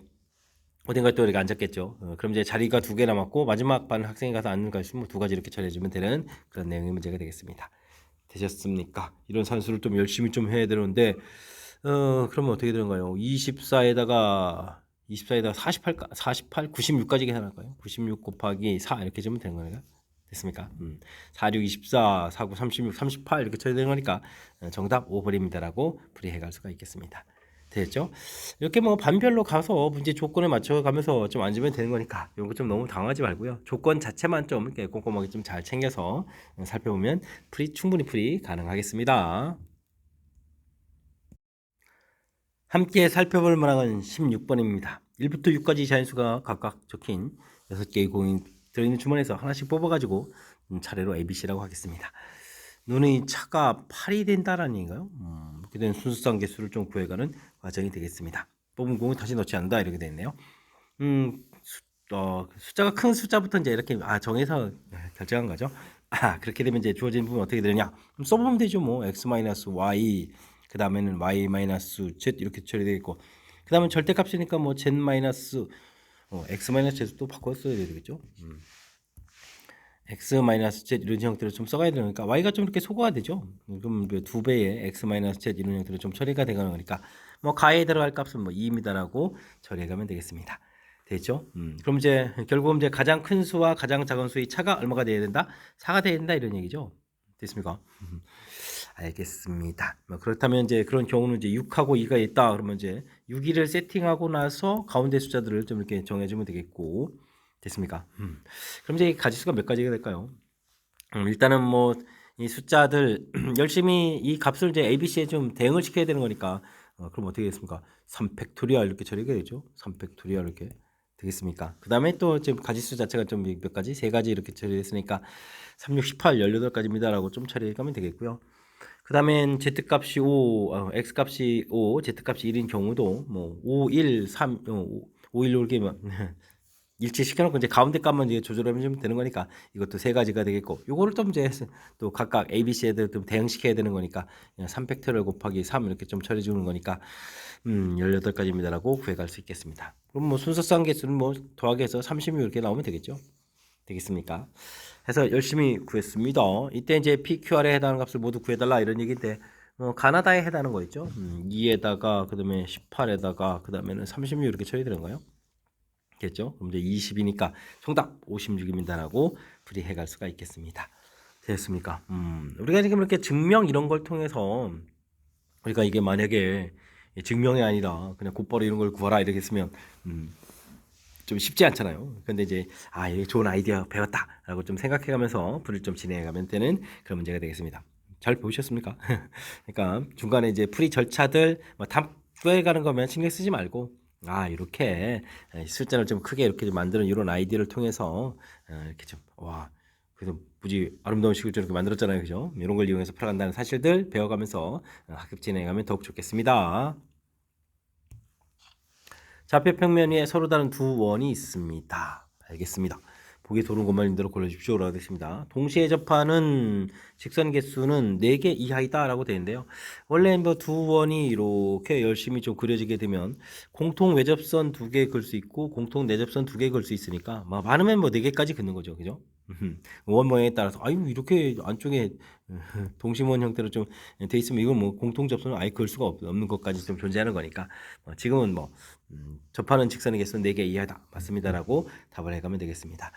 어딘가 또 이렇게 앉았겠죠. 그럼 이제 자리가 2개 남았고 마지막 반 학생이 가서 앉는 가지수 2가지 이렇게 처리해주면 되는 그런 내용의 문제가 되겠습니다. 되셨습니까? 이런 산수를 좀 열심히 좀 해야 되는데 그러면 어떻게 되는가요? 24에다가 48, 96까지 계산할까요? 96 곱하기 4 이렇게 주면 되는 거니까 됐습니까? 4, 6, 24, 4, 9, 36, 38 이렇게 쳐야 되는 거니까 정답 5번입니다라고 풀이해 갈 수가 있겠습니다. 됐죠? 이렇게 뭐 반별로 가서 문제 조건에 맞춰 가면서 좀 앉으면 되는 거니까 이거 좀 너무 당하지 말고요. 조건 자체만 좀 이렇게 꼼꼼하게 좀 잘 챙겨서 살펴보면 충분히 풀이 가능하겠습니다. 함께 살펴볼 문항은 16번입니다. 1부터 6까지 자연수가 각각 적힌 6개의 공이 들어있는 주머니에서 하나씩 뽑아가지고 차례로 ABC라고 하겠습니다. 눈의 차가 8이 된다라는 얘기인가요? 이렇게 된 순수상 개수를 좀 구해가는 과정이 되겠습니다. 뽑은 공을 다시 넣지 않는다 이렇게 되어 있네요. 숫자가 큰 숫자부터 이제 이렇게 정해서 결정한 거죠. 그렇게 되면 이제 주어진 부분 어떻게 되느냐? 써보면 되죠. 뭐 x-y 그 다음에는 y-z 이렇게 처리되어 있고 그 다음에 절대값이니까 뭐 z- x-z 또 바꿔 써야 되겠죠. x-z 이런 형태로 좀 써가야 되니까 y가 좀 이렇게 소거가 되죠. 그럼 2배의 x-z 이런 형태로 좀 처리가 되는 거니까 뭐 가에 들어갈 값은 뭐 2입니다라고 처리해가면 되겠습니다. 되죠? 그럼 이제 결국 이제 가장 큰 수와 가장 작은 수의 차가 얼마가 돼야 된다? 4가 돼야 된다 이런 얘기죠. 됐습니까? 알겠습니다. 그렇다면 이제 그런 경우는 이제 6하고 2가 있다. 그러면 이제 6, 2를 세팅하고 나서 가운데 숫자들을 좀 이렇게 정해주면 되겠고 됐습니까? 그럼 이제 가지수가 몇 가지가 될까요? 일단은 뭐 이 숫자들 열심히 이 값을 이제 ABC에 좀 대응을 시켜야 되는 거니까 그럼 어떻게 되겠습니까? 3팩토리얼 이렇게 처리가 되죠. 3팩토리얼 이렇게 되겠습니까? 그 다음에 또 지금 가지수 자체가 좀 몇 가지? 3가지 이렇게 처리했으니까 3, 6, 18, 18가지입니다라고 좀 처리하면 되겠고요. 그 다음엔 Z값이 5, X값이 5, Z값이 1인 경우도 뭐 5, 1, 3, 5, 1 이렇게 일치시켜놓고 이제 가운데 값만 이제 조절하면 되는 거니까 이것도 3가지가 되겠고 요거를 또 이제 또 각각 ABC에 좀 대응시켜야 되는 거니까 3팩토리얼 곱하기 3 이렇게 좀 처리해 주는 거니까 18가지입니다라고 구해갈 수 있겠습니다. 그럼 뭐 순서상 개수는 뭐 더하기 해서 30이 이렇게 나오면 되겠죠. 되겠습니까? 해서 열심히 구했습니다. 이때 이제 PQR에 해당하는 값을 모두 구해달라 이런 얘기인데 가나다에 해당하는 거 있죠. 2에다가 그 다음에 18에다가 그 다음에는 36 이렇게 처리되는 거예요. 겠죠? 그럼 이제 20이니까 정답 56입니다라고 풀이해 갈 수가 있겠습니다. 됐습니까? 우리가 지금 이렇게 증명 이런 걸 통해서 우리가 이게 만약에 증명이 아니라 그냥 곧바로 이런 걸 구하라 이렇게 했으면 좀 쉽지 않잖아요. 근데 이제 이게 좋은 아이디어 배웠다라고 좀 생각해가면서 풀을 좀 진행해가면 되는 그런 문제가 되겠습니다. 잘 보셨습니까? 그러니까 중간에 이제 풀이 절차들 답 추가해 가는 거면 신경 쓰지 말고 이렇게 숫자를 좀 크게 이렇게 좀 만드는 이런 아이디어를 통해서 이렇게 좀 그래서 무지 아름다운 식을 이렇게 만들었잖아요, 그죠? 이런 걸 이용해서 풀어간다는 사실들 배워가면서 학습 진행하면 더욱 좋겠습니다. 좌표 평면 위에 서로 다른 두 원이 있습니다. 알겠습니다. 보기 도는 것만 임대로 골라주십시오. 라고 되어 있습니다. 동시에 접하는 직선 개수는 4개 이하이다 라고 되어 있는데요. 원래 뭐 두 원이 이렇게 열심히 좀 그려지게 되면 공통 외접선 2개 그을 수 있고 공통 내접선 2개 그을 수 있으니까 많으면 뭐 4개까지 긋는 거죠. 그죠? 원 모양에 따라서 이렇게 안쪽에 동심원 형태로 좀 돼 있으면 이건 뭐 공통 접선은 아예 그을 수가 없는 것까지 좀 존재하는 거니까 지금은 접하는 직선의 개수는 4개 이하다 맞습니다라고 답을 해가면 되겠습니다.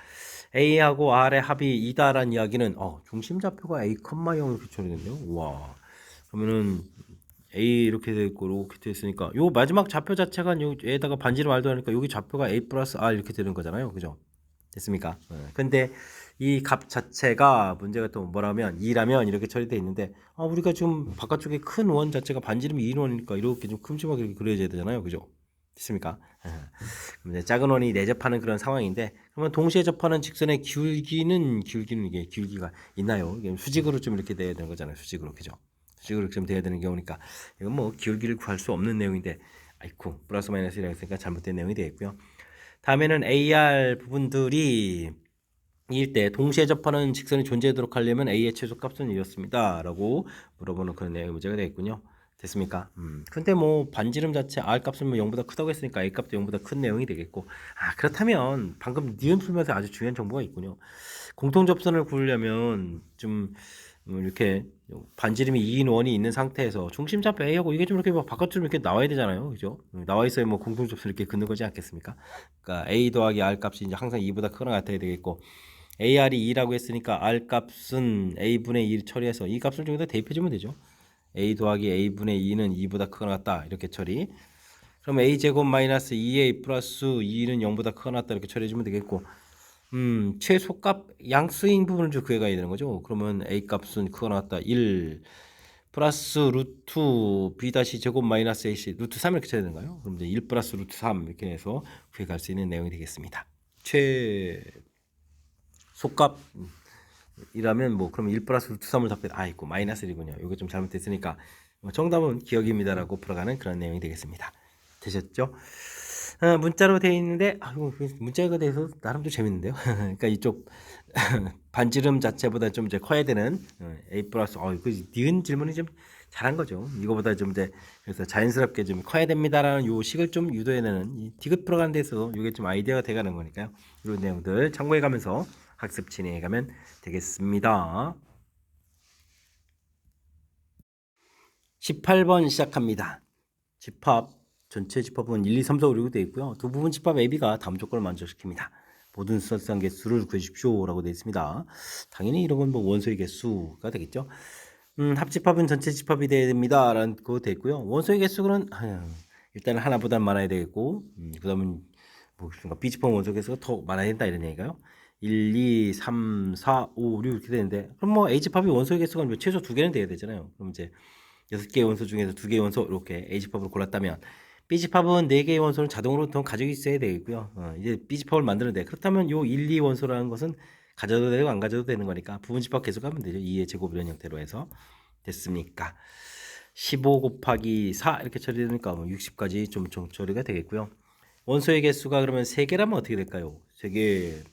A하고 R의 합이 2다라는 이야기는 중심 좌표가 A, 0 이렇게 처리됐네요. 와 그러면은 A 이렇게 돼 있고 이렇게 돼 있으니까 요 마지막 좌표 자체가 여기다가 반지름 R도 하니까 여기 좌표가 A 플러스 R 이렇게 되는 거잖아요. 그죠? 됐습니까? 근데 이 값 자체가 문제가 또 뭐라면 2라면 이렇게 처리되어 있는데 우리가 좀 바깥쪽에 큰 원 자체가 반지름이 2원이니까 이렇게 좀 큼지막하게 이렇게 그려져야 되잖아요. 그죠? 됐습니까? 그럼 이제 작은 원이 내접하는 그런 상황인데 그러면 동시에 접하는 직선의 기울기는 이게 기울기가 있나요? 이게 수직으로 좀 이렇게 돼야 되는 거잖아요. 수직으로 그죠? 수직으로 좀 돼야 되는 경우니까 이건 뭐 기울기를 구할 수 없는 내용인데 아이쿠 플러스 마이너스라고 했으니까 잘못된 내용이 되겠고요. 다음에는 AR 부분들이 일 때 동시에 접하는 직선이 존재하도록 하려면 A의 최소값은 이렇습니다. 라고 물어보는 그런 내용의 문제가 되겠군요. 됐습니까? 근데 뭐 반지름 자체 R 값은 0보다 크다고 했으니까 A 값도 0보다 큰 내용이 되겠고 그렇다면 방금 니은 풀면서 아주 중요한 정보가 있군요. 공통 접선을 구하려면 좀 이렇게 반지름이 2인 원이 있는 상태에서 중심 좌표 A하고 이게 좀 이렇게 바깥으로 이렇게 나와야 되잖아요. 그죠? 나와 있어야 뭐 공통 접선을 이렇게 긋는 거지 않겠습니까? 그러니까 A 더하기 R 값이 이제 항상 2보다 크거나 같아야 되겠고 AR이 2라고 했으니까 R 값은 A분의 2를 처리해서 이 값을 좀 여기다 대입해주면 되죠. A 더하기 A분의 2는 2보다 크거나 같다. 이렇게 처리. 그럼 A제곱 마이너스 2A 플러스 2는 0보다 크거나 같다. 이렇게 처리해주면 되겠고 최소값 양수인 부분을 좀 구해가야 되는 거죠. 그러면 A 값은 크거나 같다. 1 플러스 루트 B 다시 제곱 마이너스 AC 루트 3 이렇게 쳐야 되는가요? 그럼 이제 1 플러스 루트 3 이렇게 해서 구해갈 수 있는 내용이 되겠습니다. 속값이라면 뭐 그럼 1 플러스 루트 3을 답해 있고 마이너스 1이군요. 이거 좀 잘못됐으니까 정답은 기억입니다라고 풀어가는 그런 내용이 되겠습니다. 되셨죠? 문자로 되어 있는데 문자가 돼서 나름도 재밌는데요. 그러니까 이쪽 반지름 자체보다 좀 이제 커야 되는 A 플러스 그 니은 질문이 좀 잘한 거죠. 이거보다 좀 이제 그래서 자연스럽게 좀 커야 됩니다라는 요 식을 좀 유도해내는 이 디귿 풀어가는 데서 이게 좀 아이디어가 돼가는 거니까요. 이런 내용들 참고해가면서 학습 진행해가면 되겠습니다. 18번 시작합니다. 집합 전체 집합은 1, 2, 3, 4, 5, 6 되어 있고요. 두 부분 집합 AB가 다음 조건을 만족시킵니다. 모든 수학상 개수를 구해주십시오 라고 되어 있습니다. 당연히 이런 건 뭐 원소의 개수가 되겠죠. 합집합은 전체 집합이 되어야 됩니다 라는 거 되어 있고요. 원소의 개수는 일단 하나보다 많아야 되겠고 그 다음은 뭐 B집합 원소 개수가 더 많아야 된다 이런 얘기가요. 1, 2, 3, 4, 5, 6 이렇게 되는데 그럼 뭐 A집합이 원소의 개수가 최소 2개는 돼야 되잖아요. 그럼 이제 6개의 원소 중에서 2개의 원소 이렇게 A집합으로 골랐다면 B집합은 4개의 원소를 자동으로 더 가지고 있어야 되겠고요. 이제 B집합을 만드는데 그렇다면 요 1, 2 원소라는 것은 가져도 되고 안 가져도 되는 거니까 부분집합 계속하면 되죠. 2의 제곱 이런 형태로 해서 됐습니까? 15 곱하기 4 이렇게 처리되니까 60까지 좀 처리가 되겠고요. 원소의 개수가 그러면 3개라면 어떻게 될까요? 3개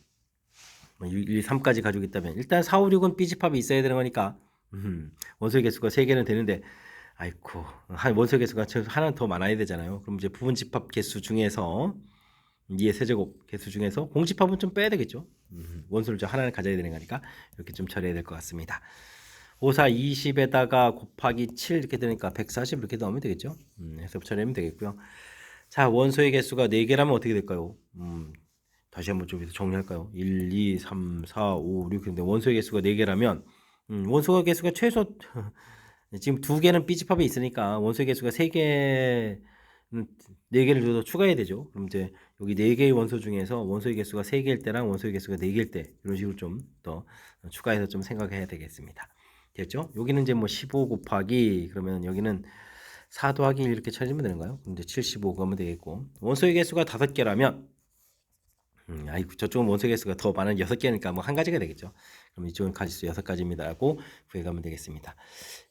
1, 2, 3까지 가지고 있다면 일단 4, 5, 6은 B집합이 있어야 되는 거니까 원소의 개수가 3개는 되는데 아이쿠 원소 개수가 하나 더 많아야 되잖아요. 그럼 이제 부분집합 개수 중에서 2의 세제곱 개수 중에서 공집합은 좀 빼야 되겠죠. 원소를 좀 하나를 가져야 되는 거니까 이렇게 좀 처리해야 될 것 같습니다. 5, 4, 20에다가 곱하기 7 이렇게 되니까 140 이렇게 넣으면 되겠죠. 해서 처리하면 되겠고요. 자 원소의 개수가 4개라면 어떻게 될까요? 다시 한번 좀 정리할까요? 1, 2, 3, 4, 5, 6 근데 원소의 개수가 4개라면 원소의 개수가 최소 지금 2개는 B집합에 있으니까 원소의 개수가 3개 4개를 더 추가해야 되죠. 그럼 이제 여기 4개의 원소 중에서 원소의 개수가 3개일 때랑 원소의 개수가 4개일 때 이런 식으로 좀 더 추가해서 좀 생각해야 되겠습니다. 됐죠? 여기는 이제 뭐 15 곱하기 그러면 여기는 4 더하기 1 이렇게 처리하면 되는가요? 이제 75 가면 되겠고 원소의 개수가 5개라면 아이고 저쪽은 원소 개수가 더 많은 6개니까 뭐 한 가지가 되겠죠. 그럼 이쪽은 가지수 6가지입니다라고 구해가면 되겠습니다.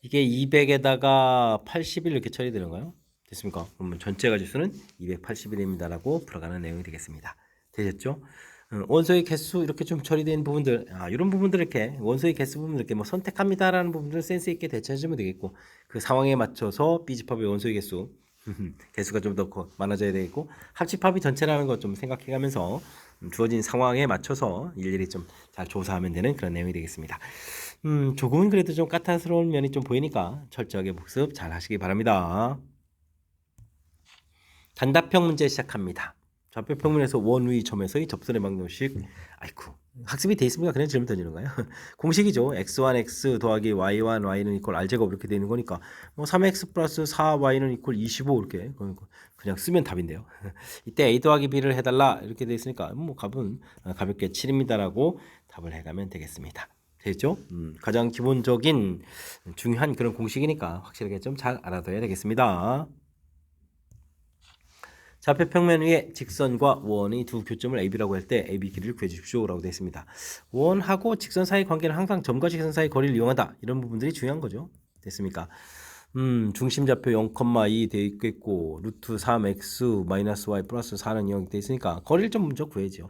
이게 200에다가 81 이렇게 처리되는 거예요. 됐습니까? 그러면 전체 가지수는 281입니다라고 풀어가는 내용이 되겠습니다. 되셨죠? 원소의 개수 이렇게 좀 처리된 부분들, 이런 부분들 이렇게 원소의 개수 부분 이렇게 뭐 선택합니다라는 부분들 센스 있게 대처해주면 되겠고 그 상황에 맞춰서 B집합의 원소의 개수 개수가 좀 더 많아져야 되겠고 합집합이 전체라는 것 좀 생각해가면서 주어진 상황에 맞춰서 일일이 좀 잘 조사하면 되는 그런 내용이 되겠습니다. 조금은 그래도 좀 까탈스러운 면이 좀 보이니까 철저하게 복습 잘 하시기 바랍니다. 단답형 문제 시작합니다. 좌표평면에서 원위 점에서의 접선의 방정식. 아이쿠 학습이 돼 있습니까? 그냥 질문 던지는 거예요. 공식이죠. x1 x 더하기 y1 y는 이퀄 r제곱 이렇게 되는 거니까 뭐 3x 플러스 4y는 이퀄 25 이렇게 그냥 쓰면 답인데요. 이때 a 더하기 b를 해달라 이렇게 돼 있으니까 뭐 값은 가볍게 7입니다라고 답을 해가면 되겠습니다. 되죠? 가장 기본적인 중요한 그런 공식이니까 확실하게 좀 잘 알아둬야 되겠습니다. 좌표평면 위에 직선과 원의 두 교점을 AB라고 할 때 AB 길이를 구해주십시오라고 되어 있습니다. 원하고 직선 사이 관계는 항상 점과 직선 사이 거리를 이용하다. 이런 부분들이 중요한 거죠. 됐습니까? 중심좌표 0,2 되어 있겠고 루트 3x 마이너스 y 플러스 4는 0이 되어 있으니까 거리를 좀 먼저 구해야죠.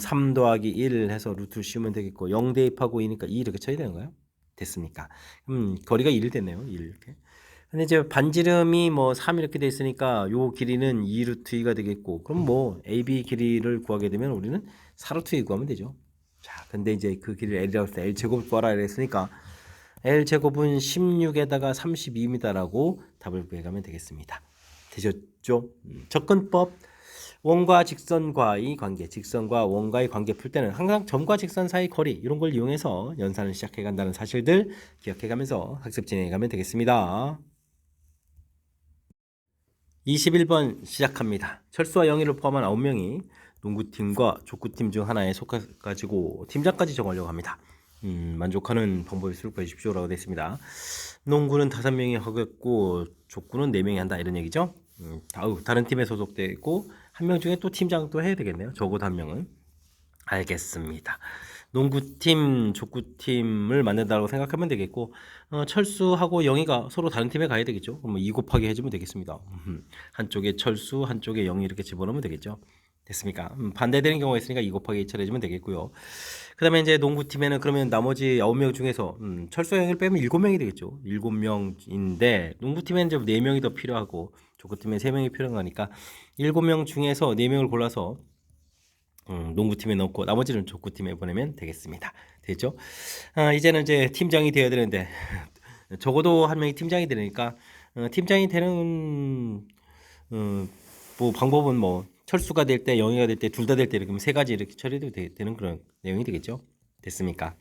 3 더하기 1 해서 루트를 씌우면 되겠고 0 대입하고 2니까 2 이렇게 쳐야 되는 거예요. 됐습니까? 거리가 1 됐네요. 1 이렇게. 근데 이제 반지름이 뭐 3 이렇게 돼 있으니까 요 길이는 2 루트 2가 되겠고 그럼 뭐 AB 길이를 구하게 되면 우리는 4 루트 2 구하면 되죠. 자, 근데 이제 그 길이를 L이라고 했을 때 L제곱 구하라 이랬으니까 L제곱은 16에다가 32입니다라고 답을 구해가면 되겠습니다. 되셨죠? 접근법 원과 직선과의 관계, 직선과 원과의 관계 풀 때는 항상 점과 직선 사이 거리 이런 걸 이용해서 연산을 시작해 간다는 사실들 기억해 가면서 학습 진행해 가면 되겠습니다. 21번 시작합니다. 철수와 영희를 포함한 9명이 농구팀과 족구팀 중 하나에 속해가지고 팀장까지 정하려고 합니다. 만족하는 방법을 수록해 주십시오라고 되어 있습니다. 농구는 5명이 하겠고 족구는 4명이 한다 이런 얘기죠. 다른 팀에 소속되어 있고 한 명 중에 또 팀장도 해야 되겠네요. 적어도 한 명은. 알겠습니다. 농구팀, 족구팀을 만든다고 생각하면 되겠고 철수하고 영희가 서로 다른 팀에 가야 되겠죠. 그럼 2 곱하기 해주면 되겠습니다. 한쪽에 철수, 한쪽에 영희 이렇게 집어넣으면 되겠죠. 됐습니까? 반대되는 경우가 있으니까 2 곱하기 2 처리해주면 되겠고요. 그 다음에 이제 농구팀에는 그러면 나머지 9명 중에서 철수 영희를 빼면 7명이 되겠죠. 7명인데 농구팀에는 이제 4명이 더 필요하고 족구팀에 3명이 필요한 거니까 7명 중에서 4명을 골라서 농구팀에 넣고 나머지는 족구팀에 보내면 되겠습니다. 됐죠? 이제는 이제 팀장이 되어야 되는데 적어도 한 명이 팀장이 되니까 팀장이 되는 뭐 방법은 뭐 철수가 될 때, 영희가 될 때, 둘 다 될 때 이렇게 세 가지 이렇게 처리도 되는 그런 내용이 되겠죠? 됐습니까?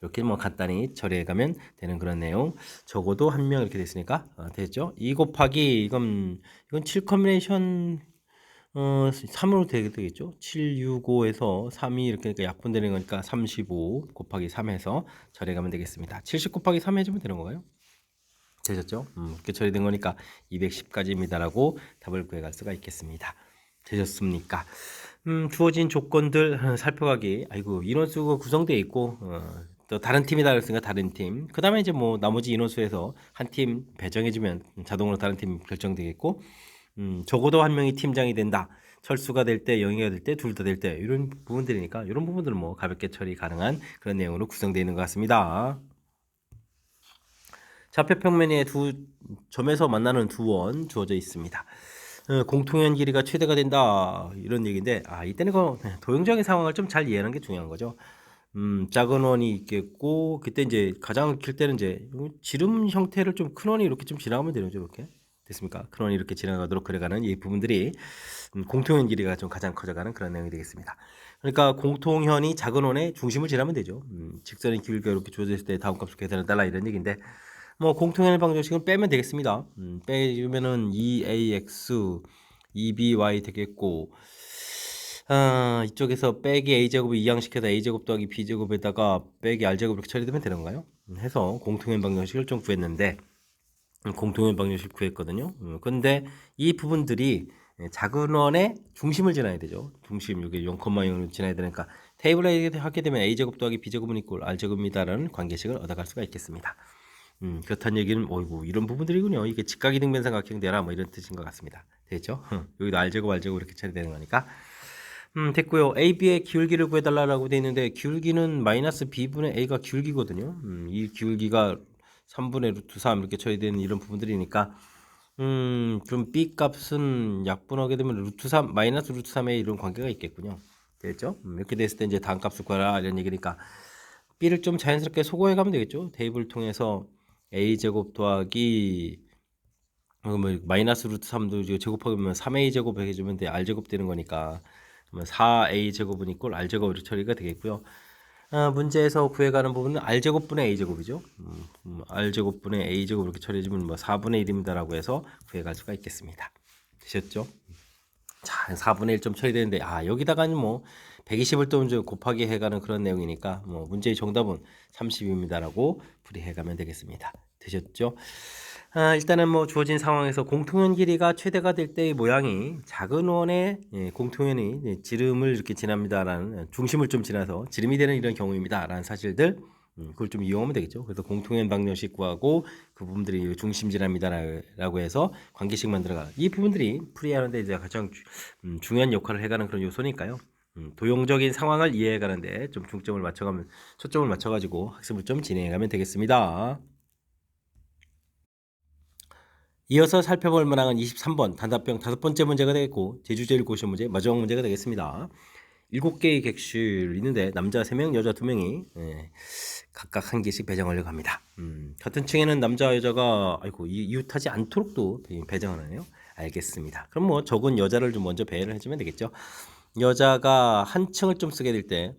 이렇게 뭐 간단히 처리해 가면 되는 그런 내용. 적어도 한 명 이렇게 됐으니까 됐죠? 2 곱하기 이건 7 컴비네이션 3으로 되겠죠? 7, 6, 5에서 3이 이렇게 그러니까 약분되는 거니까 35 곱하기 3 해서 처리해 가면 되겠습니다. 70 곱하기 3 해주면 되는 거예요. 되셨죠? 이렇게 처리된 거니까 210까지입니다라고 답을 구해갈 수가 있겠습니다. 되셨습니까? 주어진 조건들 살펴가기. 아이고 인원수가 구성되어 있고 또 다른 팀이다 그랬으니까 다른 팀. 그 다음에 이제 뭐 나머지 인원수에서 한 팀 배정해주면 자동으로 다른 팀 결정되겠고 적어도 한 명이 팀장이 된다. 철수가 될 때, 영희가 될 때, 둘 다 될 때 이런 부분들이니까 이런 부분들은 뭐 가볍게 처리 가능한 그런 내용으로 구성되어 있는 것 같습니다. 좌표평면에 두 점에서 만나는 두 원 주어져 있습니다. 공통연 길이가 최대가 된다 이런 얘기인데 이때는 도형적인 상황을 좀 잘 이해하는 게 중요한 거죠. 작은 원이 있겠고 그때 이제 가장 길 때는 이제 지름 형태를 좀 큰 원이 이렇게 좀 지나가면 되는 거죠. 이렇게 됐습니까? 큰 원이 이렇게 지나가도록 그려가는 이 부분들이 공통연 길이가 좀 가장 커져가는 그런 내용이 되겠습니다. 그러니까 공통현이 작은 원의 중심을 지나면 되죠. 직선의 길이가 이렇게 주어져 있을 때 다음 값을 계산해달라 이런 얘기인데 뭐 공통연의 방정식은 빼면 되겠습니다. 빼주면은 2ax 2by 되겠고 이쪽에서 빼기 a제곱을 이항시켜서 a제곱 더하기 b제곱에다가 빼기 r제곱 이렇게 처리되면 되는 건가요? 해서 공통연 방정식을 좀 구했는데 공통연 방정식 구했거든요. 근데 이 부분들이 작은 원의 중심을 지나야 되죠. 중심 여기 0,0을 지나야 되니까 테이블에 하게 되면 a제곱 더하기 b제곱은 이꼴 r제곱입니다라는 관계식을 얻어갈 수가 있겠습니다. 그렇다는 얘기는 어이구 이런 부분들이군요. 이게 직각이등변 삼각형 되라 뭐 이런 뜻인 것 같습니다. 됐죠? 여기도 r제곱 r제곱 이렇게 처리되는 거니까 됐고요. AB의 기울기를 구해달라고 돼 있는데 기울기는 마이너스 B분의 A가 기울기거든요. 이 기울기가 3분의 루트 3 이렇게 처리되는 이런 부분들이니까 그럼 B 값은 약분하게 되면 루트 3 마이너스 루트 3에 이런 관계가 있겠군요. 됐죠? 이렇게 됐을 때 이제 단값을 구하라 이런 얘기니까 B를 좀 자연스럽게 소거해 가면 되겠죠. 대입을 통해서 A제곱 더하기 뭐 마이너스 루트 3도 제곱하면 3A 제곱 해주면 돼. R제곱 되는 거니까 그러면 4A 제곱은 이꼴 R제곱으로 처리가 되겠고요. 문제에서 구해가는 부분은 R제곱분의 A제곱이죠. R제곱분의 A제곱 이렇게 처리해주면 뭐 4분의 1입니다라고 해서 구해갈 수가 있겠습니다. 되셨죠? 자, 4분의 1좀 처리되는데 여기다가는 뭐 120을 또 이제 곱하기 해가는 그런 내용이니까 뭐 문제의 정답은 30입니다라고 풀이해가면 되겠습니다. 되셨죠? 일단은 뭐 주어진 상황에서 공통연 길이가 최대가 될 때의 모양이 작은 원의 공통연이 지름을 이렇게 지납니다라는 중심을 좀 지나서 지름이 되는 이런 경우입니다라는 사실들 그걸 좀 이용하면 되겠죠. 그래서 공통연 방정식 구하고 그 부분들이 중심 지납니다라고 해서 관계식 만들어가 이 부분들이 풀이하는데 이제 가장 중요한 역할을 해가는 그런 요소니까요. 도용적인 상황을 이해해가는데 좀 초점을 맞춰가지고 학습을 좀 진행해가면 되겠습니다. 이어서 살펴볼 문항은 23번 단답형 5번째 문제가 되겠고 제주제일고시 문제 마지막 문제가 되겠습니다. 7개의 객실 있는데 남자 3명 여자 2명이 각각 한 개씩 배정하려고 합니다. 같은 층에는 남자 여자가 이웃하지 않도록도 배정하네요. 알겠습니다. 그럼 뭐 적은 여자를 좀 먼저 배열을 해주면 되겠죠. 여자가 한 층을 좀 쓰게 될 때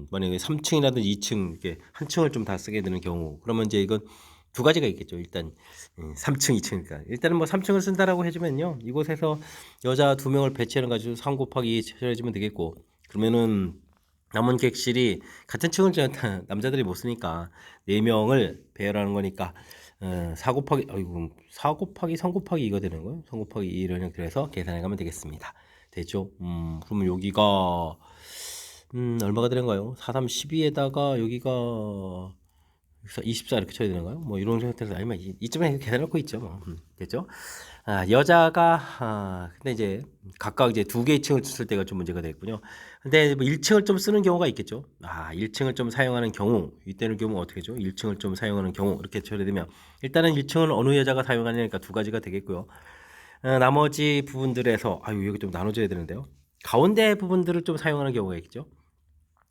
만약에 3층이라든지 2층 이렇게 한 층을 좀 다 쓰게 되는 경우 그러면 이제 이건 두 가지가 있겠죠. 일단 3층, 2층이니까 일단은 뭐 3층을 쓴다라고 해주면요. 이곳에서 여자 2명을 배치하는 가지고 3 곱하기 2 처리해주면 되겠고 그러면은 남은 객실이 같은 층을 남자들이 못 쓰니까 4명을 배열하는 거니까 4 곱하기 3 곱하기 2가 되는 거예요. 3 곱하기 2 이런 형태로 해서 계산해 가면 되겠습니다. 됐죠? 그러면 여기가 얼마가 되는가요? 4, 3, 12에다가 여기가 24 이렇게 쳐야 되는가요? 뭐 이런 형태에서 아니면 이쯤에 계산해 놓고 있죠. 뭐. 됐죠? 여자가 근데 이제 각각 이제 2개의 층을 쓸 때가 좀 문제가 되겠군요. 근데 뭐 1층을 좀 쓰는 경우가 있겠죠. 1층을 좀 사용하는 경우 이때는 경우 어떻게 죠? 1층을 좀 사용하는 경우 이렇게 처리되면 일단은 1층은 어느 여자가 사용하냐니까 두 가지가 되겠고요. 나머지 부분들에서 여기 좀 나눠줘야 되는데요. 가운데 부분들을 좀 사용하는 경우가 있겠죠.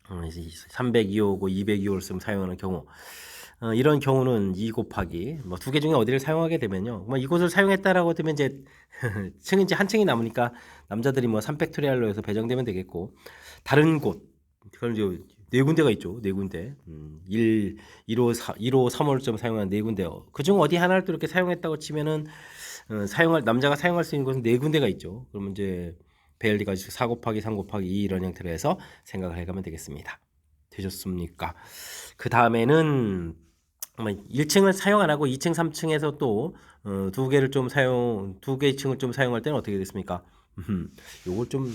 302호고 202호를 쓰면 사용하는 경우 이런 경우는 2 곱하기 뭐 두 개 중에 어디를 사용하게 되면요. 뭐 이곳을 사용했다라고 되면 이제 층이 이제 한 층이 남으니까 남자들이 뭐 3팩토리얼로 해서 배정되면 되겠고 다른 곳 그건 이제 네 군데가 있죠. 네 군데. 1호 3호를 좀 사용한 네 군데요. 그중 어디 하나를 또 이렇게 사용했다고 치면은 남자가 사용할 수 있는 곳은 네 군데가 있죠. 그러면 이제 배열이 가지고 4 곱하기 3 곱하기 2 이런 형태로 해서 생각을 해가면 되겠습니다. 되셨습니까? 그 다음에는 1층을 사용 안 하고 2층, 3층에서 또 두 개의 층을 좀 사용할 때는 어떻게 됐습니까? 요걸 좀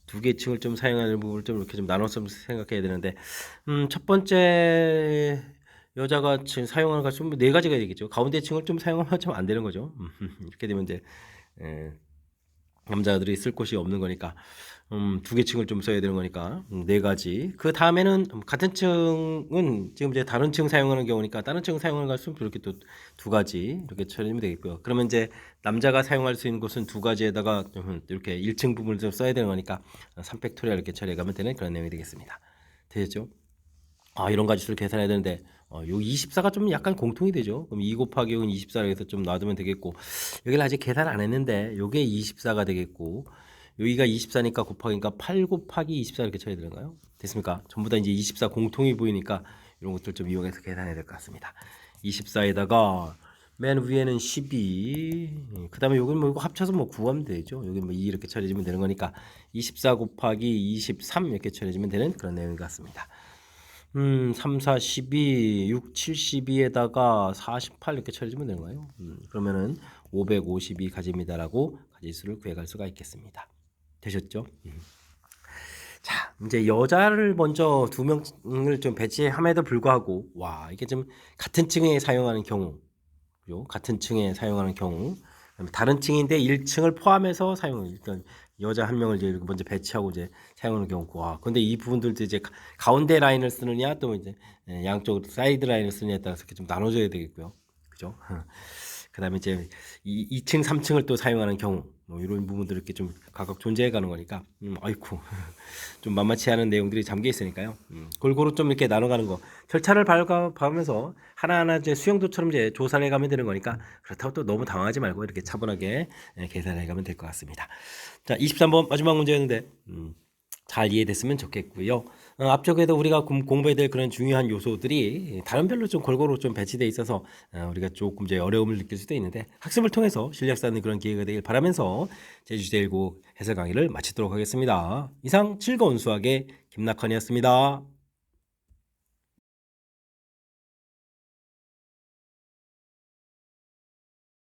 두 개의 층을 좀 사용하는 부분을 좀 이렇게 좀 나눠서 생각해야 되는데 첫 번째 여자가 지금 사용하는 것이 네 가지가 되겠죠. 가운데 층을 좀 사용하면 좀 안 되는 거죠. 이렇게 되면 이제 남자들이 쓸 곳이 없는 거니까 2개 층을 좀 써야 되는 거니까 네 가지. 그 다음에는 같은 층은 지금 이제 다른 층 사용하는 경우니까 다른 층 사용하는 것은 이렇게 또 두 가지 이렇게 처리하면 되겠고요. 그러면 이제 남자가 사용할 수 있는 곳은 두 가지에다가 이렇게 1층 부분을 좀 써야 되는 거니까 3팩토리얼 이렇게 처리해 가면 되는 그런 내용이 되겠습니다. 되겠죠? 이런 가지수를 계산해야 되는데 요 24가 좀 약간 공통이 되죠. 그럼 2 곱하기 5는 24를 해서 좀 놔두면 되겠고 여기를 아직 계산 안 했는데 요게 24가 되겠고 여기가 24니까 곱하기니까 8 곱하기 24 이렇게 쳐야 되는가요? 됐습니까? 전부 다 이제 24 공통이 보이니까 이런 것들 좀 이용해서 계산해야 될 것 같습니다. 24에다가 맨 위에는 12, 그 다음에 여기는 뭐 이거 합쳐서 뭐 구하면 되죠. 여기 뭐 2 이렇게 처리해주면 되는 거니까 24 곱하기 23 이렇게 처리해주면 되는 그런 내용 같습니다. 3, 4, 12, 6, 72에다가 48 이렇게 처리해주면 되는 거예요. 그러면은 552 가지입니다라고 가지수를 구해갈 수가 있겠습니다. 되셨죠? 자, 이제 여자를 먼저 두 명을 좀 배치함에도 불구하고 와, 이게 좀 같은 층에 사용하는 경우, 그죠? 같은 층에 사용하는 경우, 그다음에 다른 층인데 1층을 포함해서 사용을 일단 여자 한 명을 이제 먼저 배치하고 이제 사용하는 경우, 와, 근데 이 부분들도 이제 가운데 라인을 쓰느냐 또 이제 양쪽 사이드 라인을 쓰느냐에 따라서 이렇게 좀 나눠줘야 되겠고요, 그죠? 그다음에 이제 2층, 3층을 또 사용하는 경우, 뭐 이런 부분들 이렇게 좀 각각 존재해 가는 거니까, 아이쿠 좀 만만치 않은 내용들이 잠겨 있으니까요. 골고루 좀 이렇게 나눠가는 거, 절차를 밟으면서 하나하나 이제 수영도처럼 이제 조사를 해가면 되는 거니까 그렇다고 또 너무 당황하지 말고 이렇게 차분하게 계산해가면 될 것 같습니다. 자, 23번 마지막 문제였는데 잘 이해됐으면 좋겠고요. 앞쪽에도 우리가 공부해야 될 그런 중요한 요소들이 단원별로 좀 골고루 좀 배치되어 있어서 우리가 조금 이제 어려움을 느낄 수도 있는데 학습을 통해서 실력 쌓는 그런 기회가 되길 바라면서 제주제일고 해설 강의를 마치도록 하겠습니다. 이상 즐거운 수학의 김낙헌이었습니다.